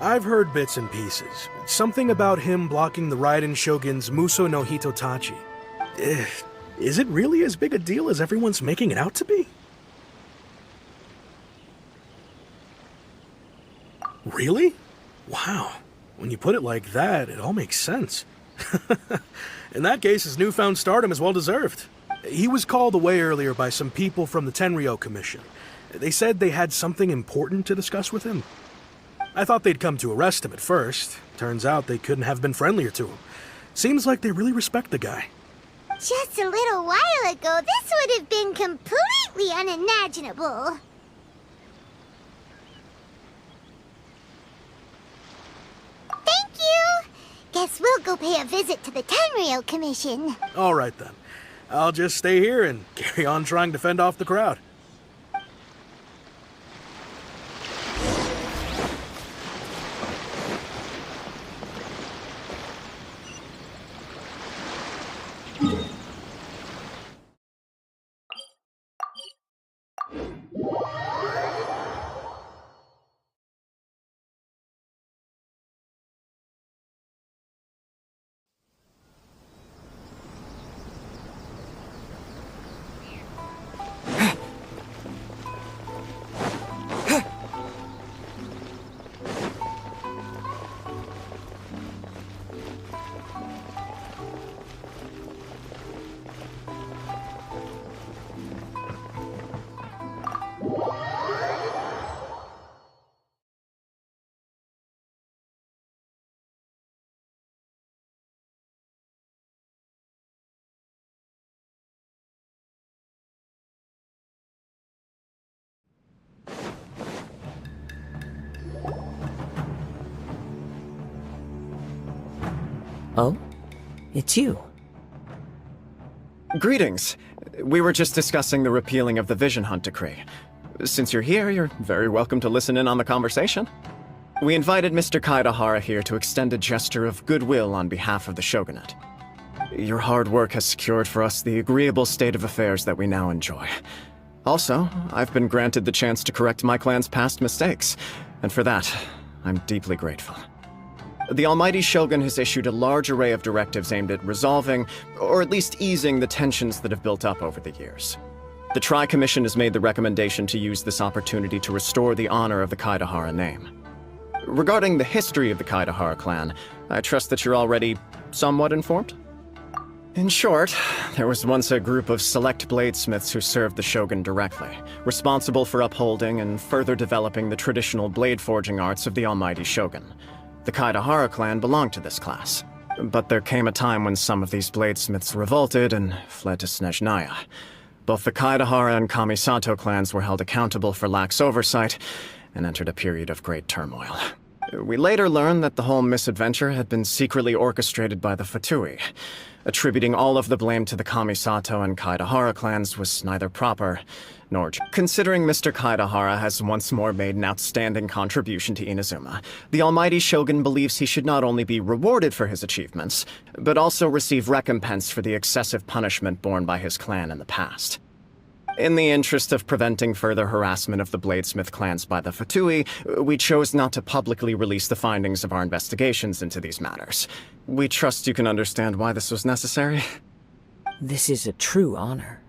I've heard bits and pieces. Something about him blocking the Raiden Shogun's Muso no Hitotachi. Is it really as big a deal as everyone's making it out to be? Really? Wow. When you put it like that, it all makes sense. In that case, his newfound stardom is well deserved. He was called away earlier by some people from the Tenryo Commission. They said they had something important to discuss with him. I thought they'd come to arrest him at first. Turns out they couldn't have been friendlier to him. Seems like they really respect the guy. Just a little while ago, this would have been completely unimaginable. Thank you! Guess we'll go pay a visit to the Tenryo Commission. All right then. I'll just stay here and carry on trying to fend off the crowd. Oh? It's you. Greetings. We were just discussing the repealing of the Vision Hunt decree. Since you're here, you're very welcome to listen in on the conversation. We invited Mr. Kaedahara here to extend a gesture of goodwill on behalf of the Shogunate. Your hard work has secured for us the agreeable state of affairs that we now enjoy. Also, I've been granted the chance to correct my clan's past mistakes, and for that, I'm deeply grateful. The Almighty Shogun has issued a large array of directives aimed at resolving, or at least easing, the tensions that have built up over the years. The Tri-Commission has made the recommendation to use this opportunity to restore the honor of the Kaedahara name. Regarding the history of the Kaedahara clan, I trust that you're already somewhat informed? In short, there was once a group of select bladesmiths who served the Shogun directly, responsible for upholding and further developing the traditional blade forging arts of the Almighty Shogun. The Kaedahara clan belonged to this class, but there came a time when some of these bladesmiths revolted and fled to Snezhnaya. Both the Kaedahara and Kamisato clans were held accountable for lax oversight and entered a period of great turmoil. We later learned that the whole misadventure had been secretly orchestrated by the Fatui. Attributing all of the blame to the Kamisato and Kaedahara clans was neither proper nor considering Mr. Kaedahara has once more made an outstanding contribution to Inazuma. The Almighty Shogun believes he should not only be rewarded for his achievements, but also receive recompense for the excessive punishment borne by his clan in the past. In the interest of preventing further harassment of the Bladesmith clans by the Fatui, we chose not to publicly release the findings of our investigations into these matters. We trust you can understand why this was necessary. This is a true honor.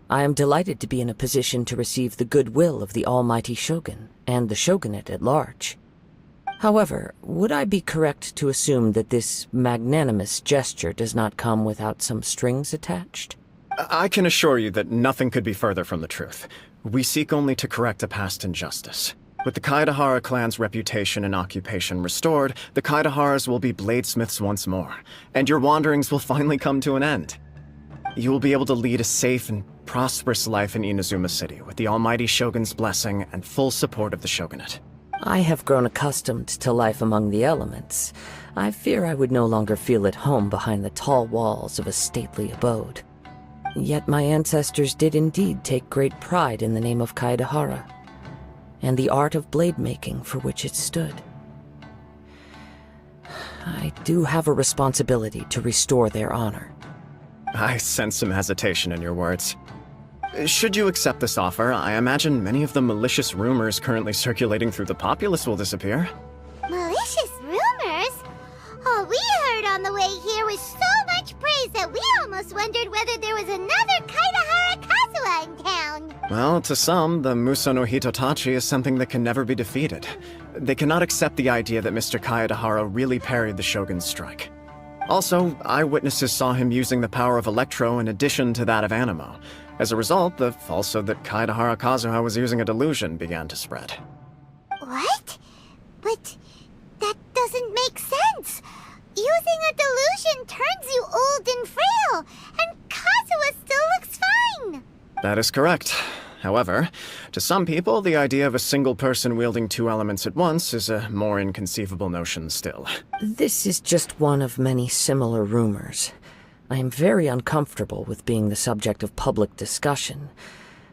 I am delighted to be in a position to receive the goodwill of the Almighty Shogun and the Shogunate at large. However, would I be correct to assume that this magnanimous gesture does not come without some strings attached? I can assure you that nothing could be further from the truth. We seek only to correct a past injustice. With the Kaedahara clan's reputation and occupation restored, the Kaedaharas will be bladesmiths once more, and your wanderings will finally come to an end. you will be able to lead a safe and prosperous life in Inazuma City with the almighty Shogun's blessing and full support of the Shogunate. I have grown accustomed to life among the elements. I fear I would no longer feel at home behind the tall walls of a stately abode. Yet my ancestors did indeed take great pride in the name of Kaedahara, and the art of blade making for which it stood. I do have a responsibility to restore their honor. I sense some hesitation in your words. Should you accept this offer, I imagine many of the malicious rumors currently circulating through the populace will disappear. Malicious rumors? All we heard on the way here was so much praise that we almost wondered whether there was another Kaedahara Kazuha in town. Well, to some, the Muso no Hitotachi is something that can never be defeated. They cannot accept the idea that Mr. Kaedahara really parried the Shogun's strike. Also, eyewitnesses saw him using the power of Electro in addition to that of Animo. As a result, the falsehood that Kaedahara Kazuha was using a delusion began to spread. What? But that doesn't make sense. Using a delusion turns you old and frail, and Kazuha still looks fine. That is correct. However, to some people, the idea of a single person wielding two elements at once is a more inconceivable notion still. This is just one of many similar rumors. I am very uncomfortable with being the subject of public discussion,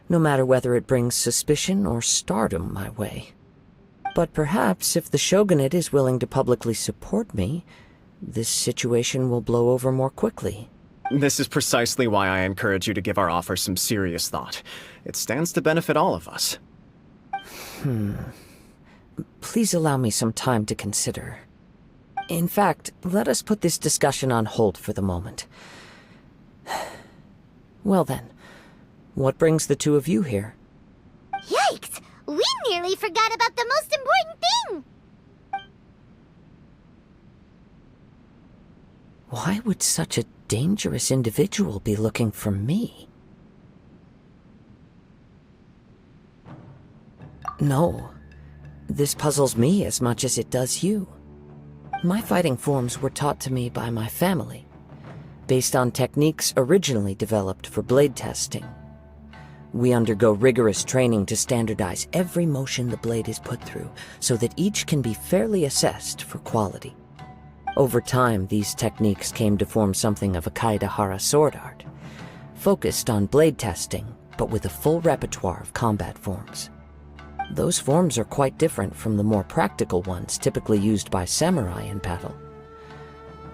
no matter whether it brings suspicion or stardom my way. But perhaps if the Shogunate is willing to publicly support me, this situation will blow over more quickly. This is precisely why I encourage you to give our offer some serious thought. It stands to benefit all of us. Please allow me some time to consider. In fact, let us put this discussion on hold for the moment. Well then, what brings the two of you here? Yikes! We nearly forgot about the most important thing! Why would such a dangerous individual be looking for me? No, this puzzles me as much as it does you. My fighting forms were taught to me by my family, based on techniques originally developed for blade testing. We undergo rigorous training to standardize every motion the blade is put through, so that each can be fairly assessed for quality. Over time, these techniques came to form something of a Kaedahara sword art, focused on blade testing, but with a full repertoire of combat forms. Those forms are quite different from the more practical ones typically used by samurai in battle.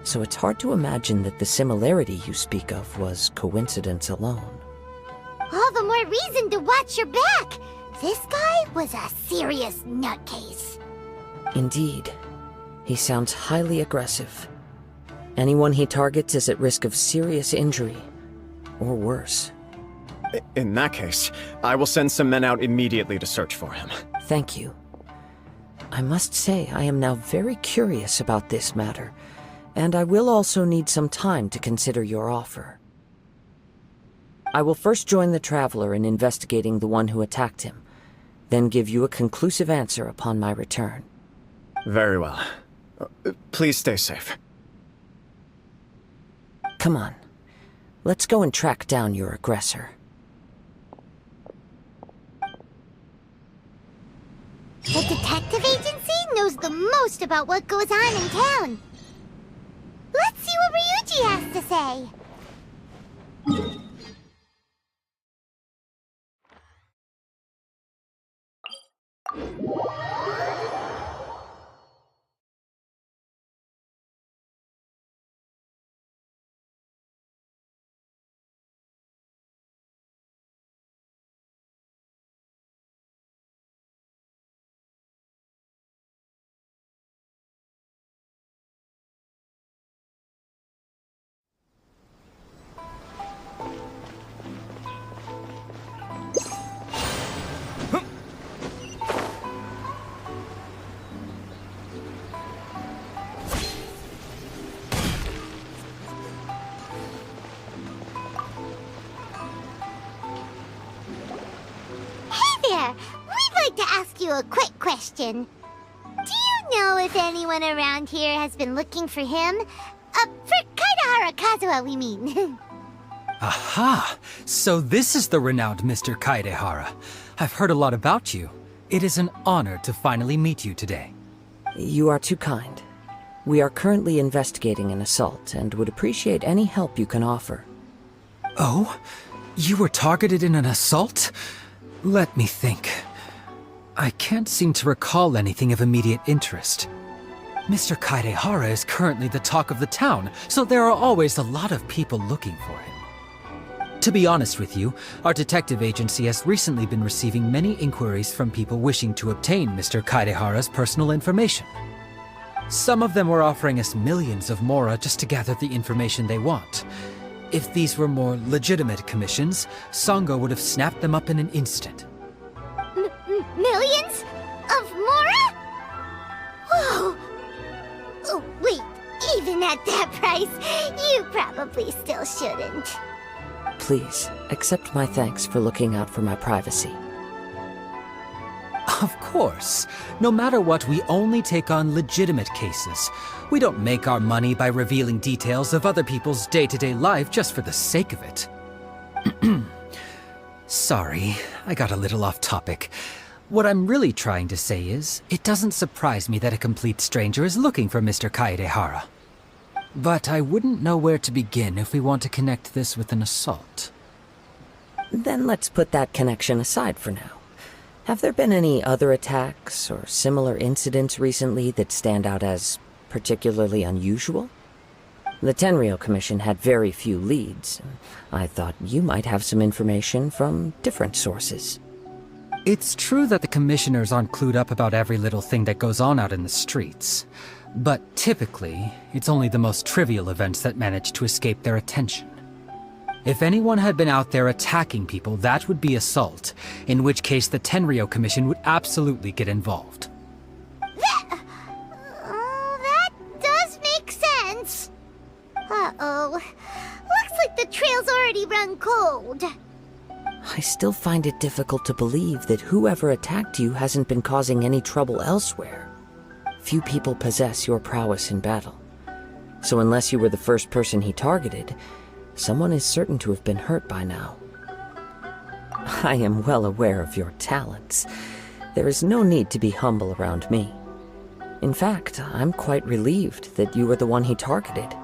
So it's hard to imagine that the similarity you speak of was coincidence alone. All the more reason to watch your back! This guy was a serious nutcase. Indeed. He sounds highly aggressive. Anyone he targets is at risk of serious injury, or worse. In that case, I will send some men out immediately to search for him. Thank you. I must say I am now very curious about this matter, and I will also need some time to consider your offer. I will first join the Traveler in investigating the one who attacked him, then give you a conclusive answer upon my return. Very well. Please stay safe. Come on. Let's go and track down your aggressor. The detective agency knows the most about what goes on in town. Let's see what Ryuji has to say. We'd like to ask you a quick question. Do you know if anyone around here has been looking for him? For Kaedahara Kazuha, we mean. Aha! So this is the renowned Mr. Kaedehara. I've heard a lot about you. It is an honor to finally meet you today. You are too kind. We are currently investigating an assault and would appreciate any help you can offer. Oh? You were targeted in an assault? Let me think. I can't seem to recall anything of immediate interest. Mr. Kaedehara is currently the talk of the town, so there are always a lot of people looking for him. To be honest with you, our detective agency has recently been receiving many inquiries from people wishing to obtain Mr. Kaedehara's personal information. Some of them were offering us millions of mora just to gather the information they want. If these were more legitimate commissions, Sango would have snapped them up in an instant. Millions? Of mora? Whoa! Oh, wait, even at that price, you probably still shouldn't. Please, accept my thanks for looking out for my privacy. Of course. No matter what, we only take on legitimate cases. We don't make our money by revealing details of other people's day-to-day life just for the sake of it. Sorry, I got a little off topic. What I'm really trying to say is, it doesn't surprise me that a complete stranger is looking for Mr. Kaedehara. But I wouldn't know where to begin if we want to connect this with an assault. Then let's put that connection aside for now. Have there been any other attacks or similar incidents recently that stand out as particularly unusual? The Tenryou Commission had very few leads. I thought you might have some information from different sources. It's true that the commissioners aren't clued up about every little thing that goes on out in the streets. But typically, it's only the most trivial events that manage to escape their attention. If anyone had been out there attacking people, that would be assault, in which case the Tenryou Commission would absolutely get involved. That does make sense. Uh-oh. Looks like the trail's already run cold. I still find it difficult to believe that whoever attacked you hasn't been causing any trouble elsewhere. Few people possess your prowess in battle. So unless you were the first person he targeted, someone is certain to have been hurt by now. I am well aware of your talents. There is no need to be humble around me. In fact, I'm quite relieved that you were the one he targeted.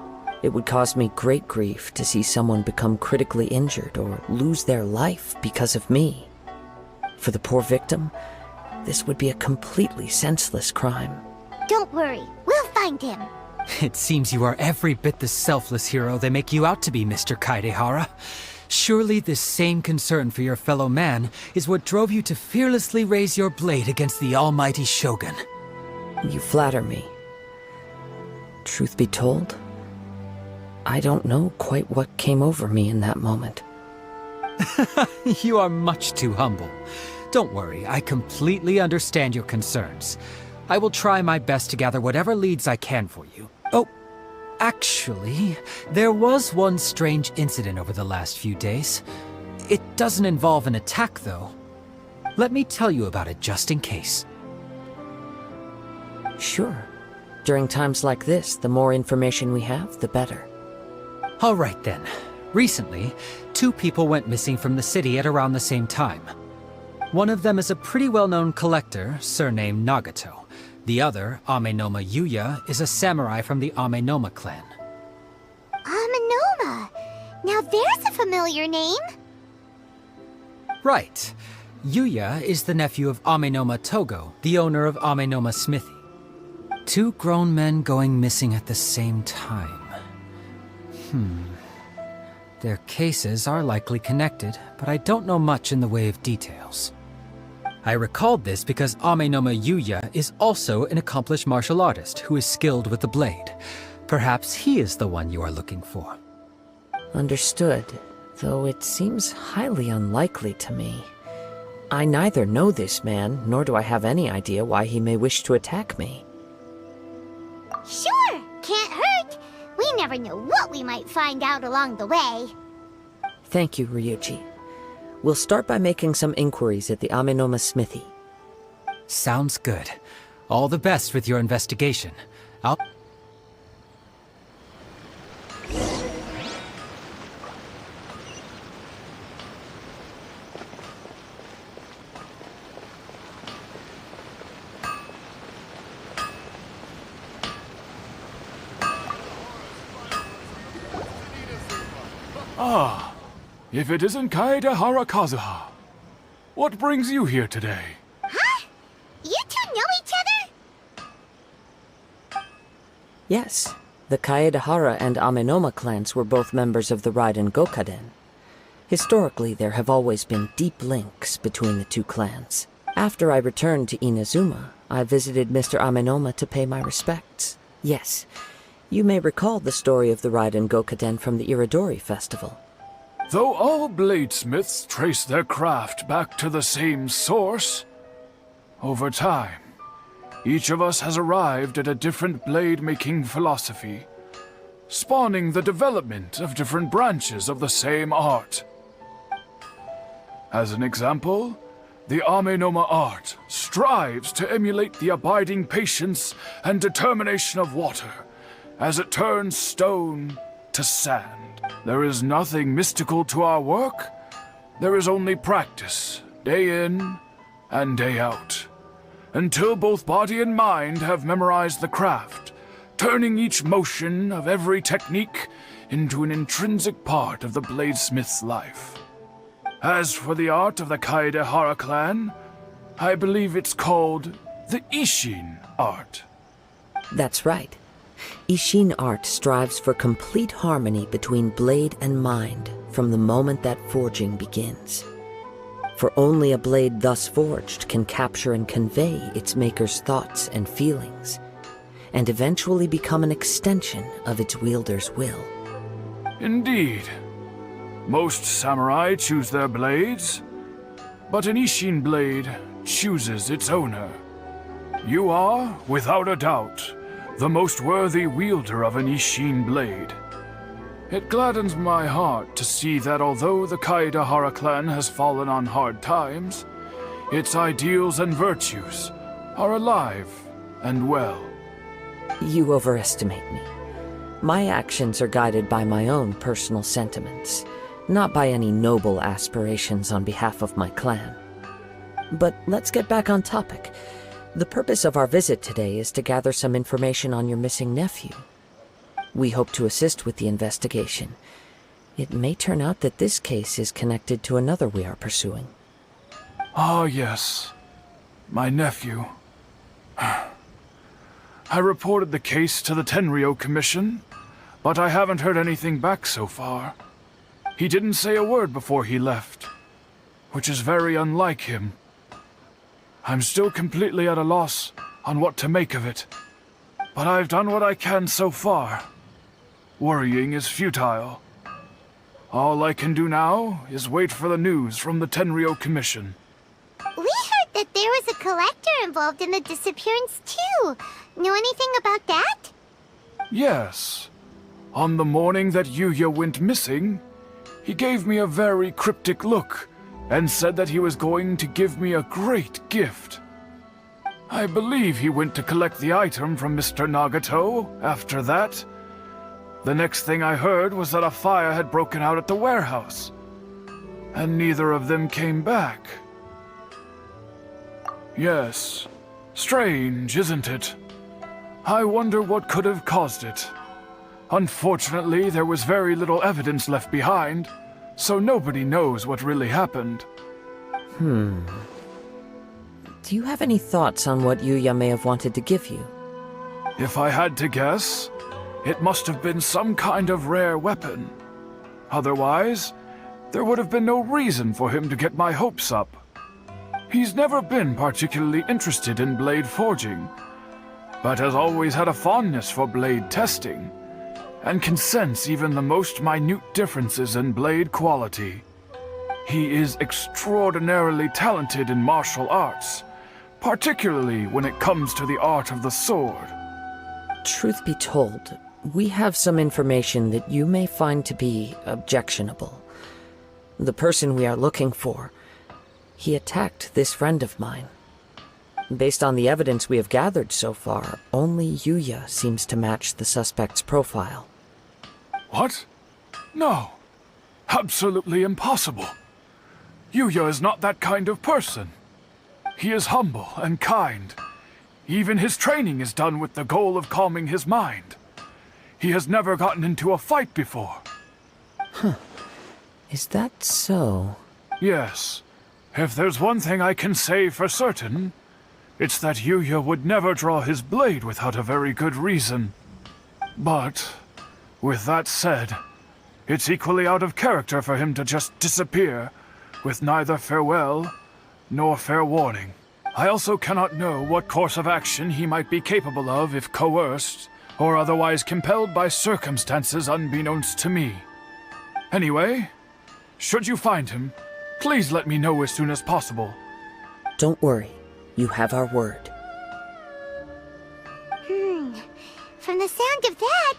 It would cause me great grief to see someone become critically injured or lose their life because of me. For the poor victim, this would be a completely senseless crime. Don't worry, we'll find him. It seems you are every bit the selfless hero they make you out to be, Mr. Kaedehara. Surely this same concern for your fellow man is what drove you to fearlessly raise your blade against the almighty Shogun. You flatter me. Truth be told, I don't know quite what came over me in that moment. You are much too humble. Don't worry, I completely understand your concerns. I will try my best to gather whatever leads I can for you. Oh, actually, there was one strange incident over the last few days. It doesn't involve an attack, though. Let me tell you about it just in case. Sure. During times like this, the more information we have, the better. All right then. Recently, 2 people went missing from the city at around the same time. One of them is a pretty well-known collector, surnamed Nagato. The other, Amenoma Yuya, is a samurai from the Amenoma clan. Amenoma? Now there's a familiar name. Right. Yuya is the nephew of Amenoma Togo, the owner of Amenoma Smithy. 2 grown men going missing at the same time. Their cases are likely connected, but I don't know much in the way of details. I recalled this because Amenoma Yuya is also an accomplished martial artist who is skilled with the blade. Perhaps he is the one you are looking for. Understood, though it seems highly unlikely to me. I neither know this man, nor do I have any idea why he may wish to attack me. Sure, can't hurt. We never know what we might find out along the way. Thank you, Ryuji. We'll start by making some inquiries at the Amenoma Smithy. Sounds good. All the best with your investigation. Ah, if it isn't Kaedehara Kazuha. What brings you here today? Huh? You two know each other? Yes, the Kaedehara and Amenoma clans were both members of the Raiden Gokaden. Historically, there have always been deep links between the two clans. After I returned to Inazuma, I visited Mr. Amenoma to pay my respects. Yes, you may recall the story of the Raiden Gokaden from the Iridori Festival. Though all bladesmiths trace their craft back to the same source, over time, each of us has arrived at a different blade-making philosophy, spawning the development of different branches of the same art. As an example, the Amenoma art strives to emulate the abiding patience and determination of water as it turns stone to sand. There is nothing mystical to our work. There is only practice, day in and day out, until both body and mind have memorized the craft, turning each motion of every technique into an intrinsic part of the bladesmith's life. As for the art of the Kaedehara clan, I believe it's called the Ishin art. That's right. Ishin art strives for complete harmony between blade and mind from the moment that forging begins. For only a blade thus forged can capture and convey its maker's thoughts and feelings, and eventually become an extension of its wielder's will. Indeed. Most samurai choose their blades, but an Ishin blade chooses its owner. You are, without a doubt, the most worthy wielder of an Ishin blade. It gladdens my heart to see that although the Kaedehara clan has fallen on hard times, its ideals and virtues are alive and well. You overestimate me. My actions are guided by my own personal sentiments, not by any noble aspirations on behalf of my clan. But let's get back on topic. The purpose of our visit today is to gather some information on your missing nephew. We hope to assist with the investigation. It may turn out that this case is connected to another we are pursuing. Ah, yes. My nephew. I reported the case to the Tenryo Commission, but I haven't heard anything back so far. He didn't say a word before he left, which is very unlike him. I'm still completely at a loss on what to make of it, but I've done what I can so far. Worrying is futile. All I can do now is wait for the news from the Tenryo Commission. We heard that there was a collector involved in the disappearance too. Know anything about that? Yes. On the morning that Yuya went missing, he gave me a very cryptic look and said that he was going to give me a great gift. I believe he went to collect the item from Mr. Nagato after that. The next thing I heard was that a fire had broken out at the warehouse, and neither of them came back. Yes, strange, isn't it? I wonder what could have caused it. Unfortunately, there was very little evidence left behind, so nobody knows what really happened. Do you have any thoughts on what Yuya may have wanted to give you? If I had to guess, it must have been some kind of rare weapon. Otherwise, there would have been no reason for him to get my hopes up. He's never been particularly interested in blade forging, but has always had a fondness for blade testing, and can sense even the most minute differences in blade quality. He is extraordinarily talented in martial arts, particularly when it comes to the art of the sword. Truth be told, we have some information that you may find to be objectionable. The person we are looking for, he attacked this friend of mine. Based on the evidence we have gathered so far, only Yuya seems to match the suspect's profile. What? No. Absolutely impossible. Yuya is not that kind of person. He is humble and kind. Even his training is done with the goal of calming his mind. He has never gotten into a fight before. Is that so? Yes. If there's one thing I can say for certain, it's that Yuya would never draw his blade without a very good reason. But, with that said, it's equally out of character for him to just disappear, with neither farewell nor fair warning. I also cannot know what course of action he might be capable of if coerced, or otherwise compelled by circumstances unbeknownst to me. Anyway, should you find him, please let me know as soon as possible. Don't worry. You have our word. From the sound of that,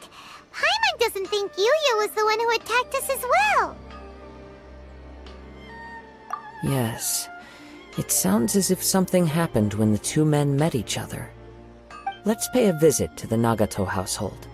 Paimon doesn't think Yuya was the one who attacked us as well. Yes. It sounds as if something happened when the two men met each other. Let's pay a visit to the Nagato household.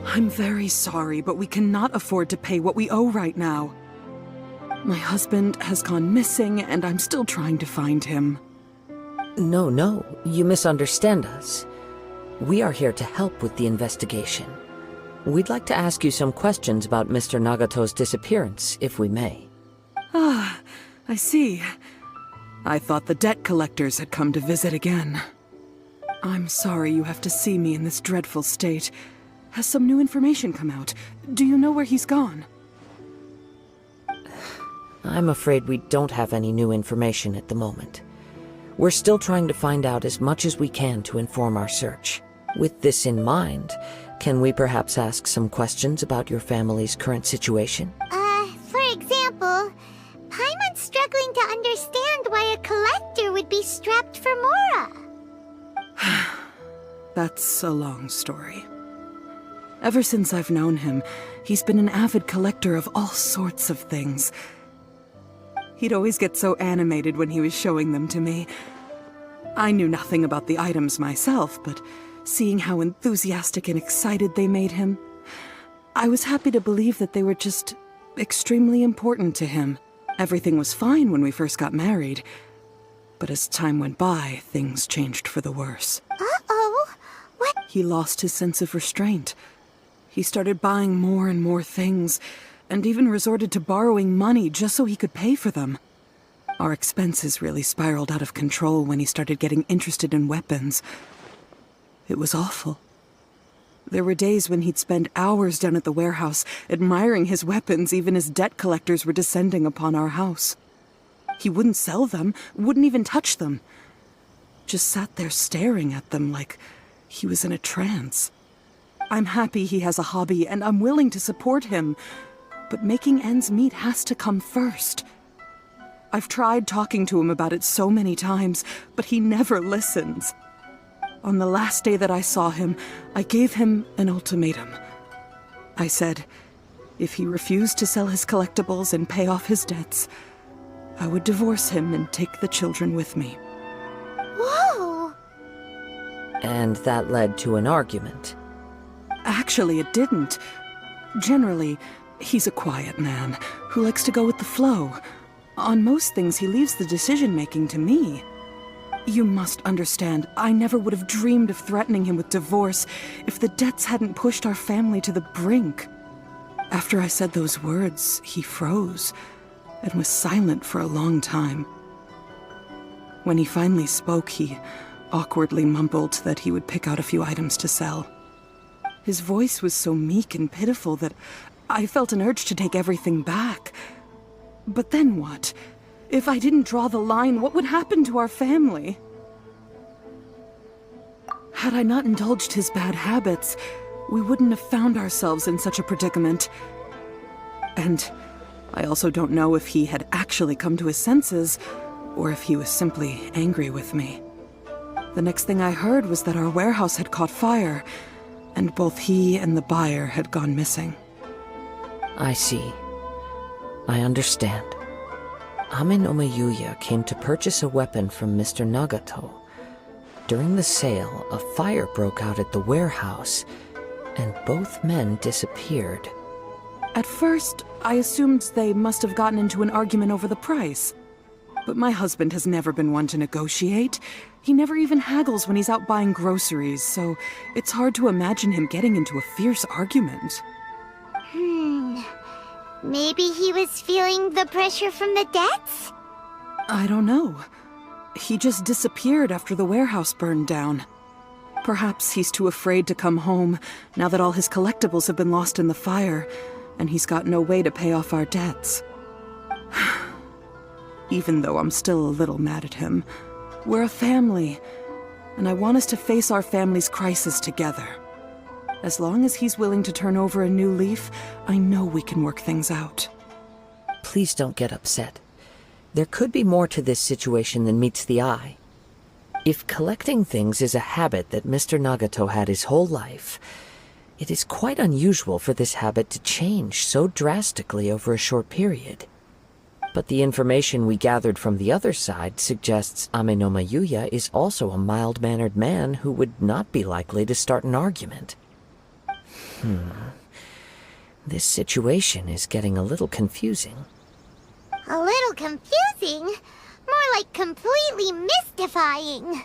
I'm very sorry, but we cannot afford to pay what we owe right now. My husband has gone missing, and I'm still trying to find him. No, you misunderstand us. We are here to help with the investigation. We'd like to ask you some questions about Mr. Nagato's disappearance, if we may. Ah, I see. I thought the debt collectors had come to visit again. I'm sorry you have to see me in this dreadful state. Has some new information come out? Do you know where he's gone? I'm afraid we don't have any new information at the moment. We're still trying to find out as much as we can to inform our search. With this in mind, can we perhaps ask some questions about your family's current situation? For example, Paimon's struggling to understand why a collector would be strapped for Mora. That's a long story. Ever since I've known him, he's been an avid collector of all sorts of things. He'd always get so animated when he was showing them to me. I knew nothing about the items myself, but seeing how enthusiastic and excited they made him, I was happy to believe that they were just extremely important to him. Everything was fine when we first got married, but as time went by, things changed for the worse. Uh-oh! What? He lost his sense of restraint. He started buying more and more things, and even resorted to borrowing money just so he could pay for them. Our expenses really spiraled out of control when he started getting interested in weapons. It was awful. There were days when he'd spend hours down at the warehouse, admiring his weapons even as debt collectors were descending upon our house. He wouldn't sell them, wouldn't even touch them. Just sat there staring at them like he was in a trance. I'm happy he has a hobby, and I'm willing to support him. But making ends meet has to come first. I've tried talking to him about it so many times, but he never listens. On the last day that I saw him, I gave him an ultimatum. I said, if he refused to sell his collectibles and pay off his debts, I would divorce him and take the children with me. Whoa! And that led to an argument. Actually, it didn't. Generally, he's a quiet man who likes to go with the flow. On most things, he leaves the decision-making to me. You must understand, I never would have dreamed of threatening him with divorce if the debts hadn't pushed our family to the brink. After I said those words, he froze and was silent for a long time. When he finally spoke, he awkwardly mumbled that he would pick out a few items to sell. His voice was so meek and pitiful that I felt an urge to take everything back. But then what? If I didn't draw the line, what would happen to our family? Had I not indulged his bad habits, we wouldn't have found ourselves in such a predicament. And I also don't know if he had actually come to his senses, or if he was simply angry with me. The next thing I heard was that our warehouse had caught fire, and both he and the buyer had gone missing. I see. I understand. Ame no Mayuya came to purchase a weapon from Mr. Nagato. During the sale, a fire broke out at the warehouse, and both men disappeared. At first, I assumed they must have gotten into an argument over the price. But my husband has never been one to negotiate. He never even haggles when he's out buying groceries, so it's hard to imagine him getting into a fierce argument. Maybe he was feeling the pressure from the debts? I don't know. He just disappeared after the warehouse burned down. Perhaps he's too afraid to come home now that all his collectibles have been lost in the fire, and he's got no way to pay off our debts. Even though I'm still a little mad at him, we're a family, and I want us to face our family's crisis together. As long as he's willing to turn over a new leaf, I know we can work things out. Please don't get upset. There could be more to this situation than meets the eye. If collecting things is a habit that Mr. Nagato had his whole life, it is quite unusual for this habit to change so drastically over a short period. But the information we gathered from the other side suggests Ame no Mayuya is also a mild-mannered man who would not be likely to start an argument. This situation is getting a little confusing. A little confusing? More like completely mystifying.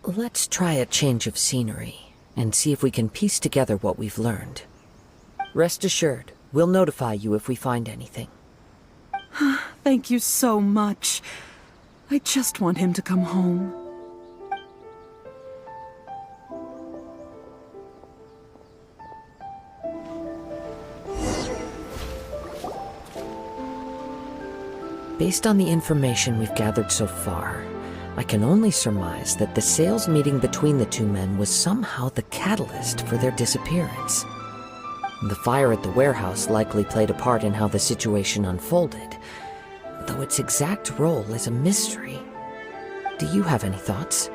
Let's try a change of scenery and see if we can piece together what we've learned. Rest assured, we'll notify you if we find anything. Thank you so much. I just want him to come home. Based on the information we've gathered so far, I can only surmise that the sales meeting between the two men was somehow the catalyst for their disappearance. The fire at the warehouse likely played a part in how the situation unfolded, though its exact role is a mystery. Do you have any thoughts?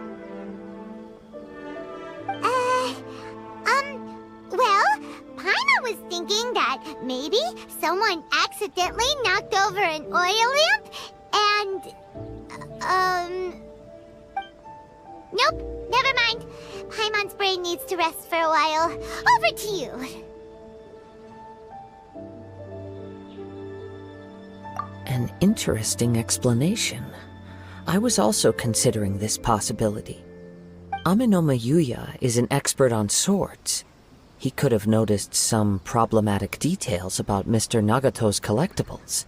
Well, Paimon was thinking that maybe someone accidentally knocked over an oil lamp and, nope, never mind. Paimon's brain needs to rest for a while. Over to you. An interesting explanation. I was also considering this possibility. Ame no Mayuya is an expert on swords. He could have noticed some problematic details about Mr. Nagato's collectibles.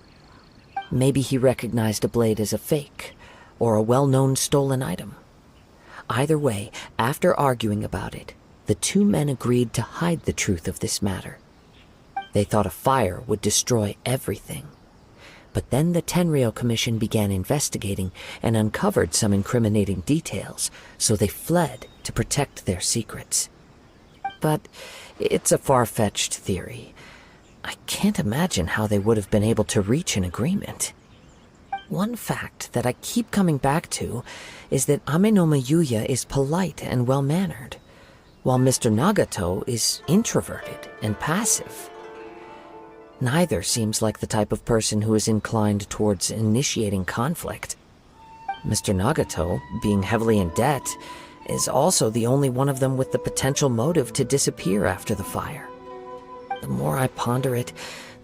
Maybe he recognized a blade as a fake, or a well-known stolen item. Either way, after arguing about it, the two men agreed to hide the truth of this matter. They thought a fire would destroy everything. But then the Tenryou Commission began investigating and uncovered some incriminating details, so they fled to protect their secrets. But it's a far-fetched theory. I can't imagine how they would have been able to reach an agreement. One fact that I keep coming back to is that Ame no Mayuya is polite and well-mannered, while Mr. Nagato is introverted and passive. Neither seems like the type of person who is inclined towards initiating conflict. Mr. Nagato, being heavily in debt, is also the only one of them with the potential motive to disappear after the fire. The more I ponder it,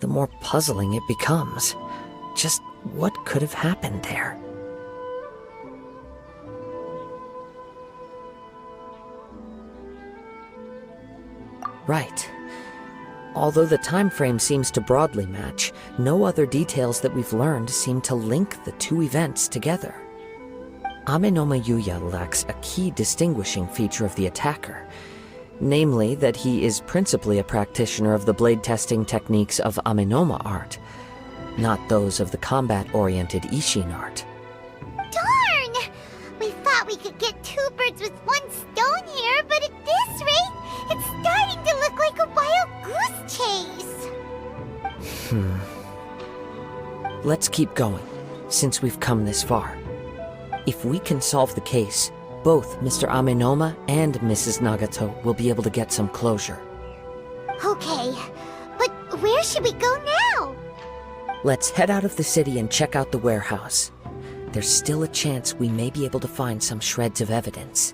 the more puzzling it becomes. Just what could have happened there? Right. Although the time frame seems to broadly match, no other details that we've learned seem to link the two events together. Ame no Mayuya lacks a key distinguishing feature of the attacker, namely that he is principally a practitioner of the blade testing techniques of Amenoma art, not those of the combat-oriented Ishin art. Darn! We thought we could get two birds with one stone here, but at this rate, it's starting to look like a wild goose chase. Let's keep going, since we've come this far. If we can solve the case, both Mr. Amenoma and Mrs. Nagato will be able to get some closure. Okay, but where should we go now? Let's head out of the city and check out the warehouse. There's still a chance we may be able to find some shreds of evidence.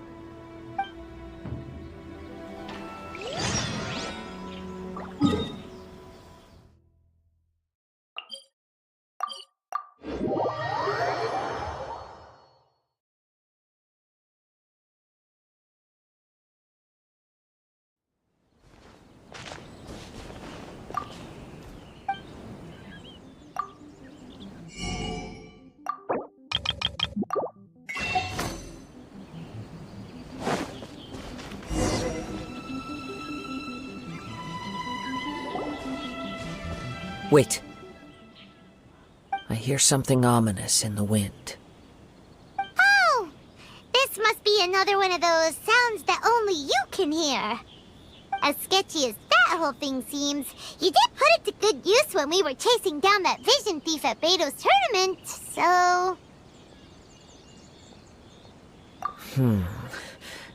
Wait. I hear something ominous in the wind. Oh! This must be another one of those sounds that only you can hear. As sketchy as that whole thing seems, you did put it to good use when we were chasing down that vision thief at Beto's tournament, so...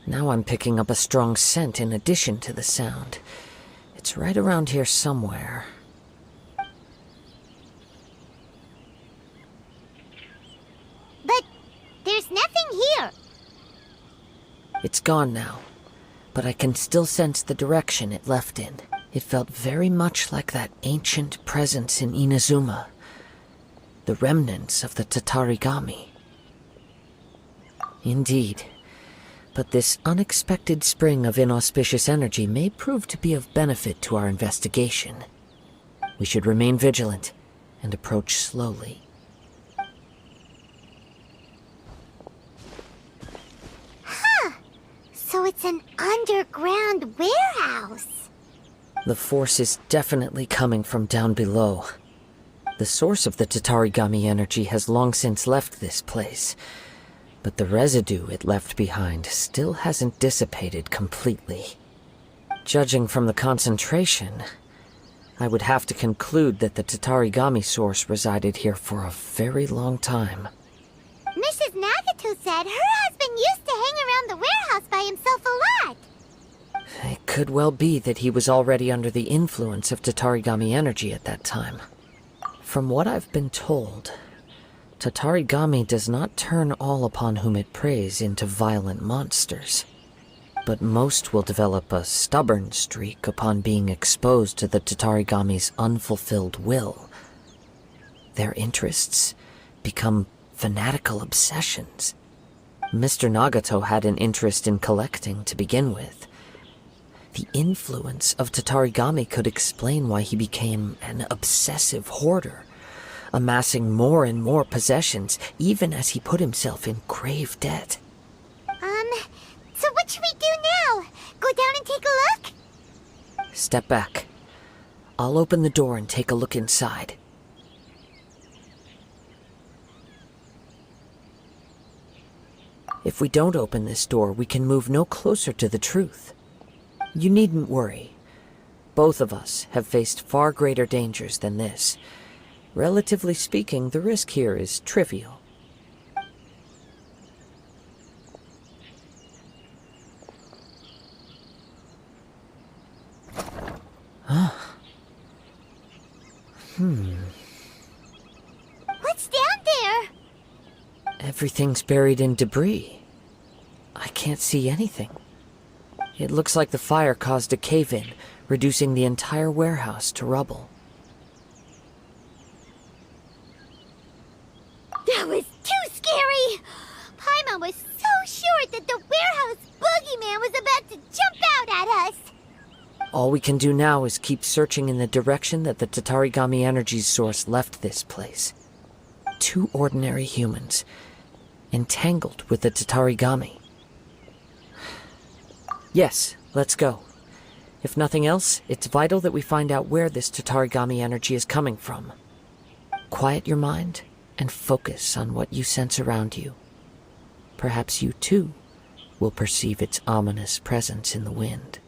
Now I'm picking up a strong scent in addition to the sound. It's right around here somewhere. But there's nothing here. It's gone now, but I can still sense the direction it left in. It felt very much like that ancient presence in Inazuma. The remnants of the Tatarigami. Indeed. But this unexpected spring of inauspicious energy may prove to be of benefit to our investigation. We should remain vigilant and approach slowly. So it's an underground warehouse. The force is definitely coming from down below. The source of the Tatarigami energy has long since left this place, but the residue it left behind still hasn't dissipated completely. Judging from the concentration, I would have to conclude that the Tatarigami source resided here for a very long time. Mrs. Nagato said her husband used to hang around the warehouse by himself a lot. It could well be that he was already under the influence of Tatarigami energy at that time. From what I've been told, Tatarigami does not turn all upon whom it preys into violent monsters, but most will develop a stubborn streak upon being exposed to the Tatarigami's unfulfilled will. Their interests become fanatical obsessions. Mr. Nagato had an interest in collecting to begin with. The influence of Tatarigami could explain why he became an obsessive hoarder, amassing more and more possessions, even as he put himself in grave debt. So what should we do now? Go down and take a look? Step back. I'll open the door and take a look inside. If we don't open this door, we can move no closer to the truth. You needn't worry. Both of us have faced far greater dangers than this. Relatively speaking, the risk here is trivial. Huh. What's down there? Everything's buried in debris. I can't see anything. It looks like the fire caused a cave-in, reducing the entire warehouse to rubble. That was too scary! Paimon was so sure that the warehouse boogeyman was about to jump out at us! All we can do now is keep searching in the direction that the Tatarigami energy's source left this place. Two ordinary humans, entangled with the Tatarigami. Yes, let's go. If nothing else, it's vital that we find out where this Tatarigami energy is coming from. Quiet your mind and focus on what you sense around you. Perhaps you too will perceive its ominous presence in the wind.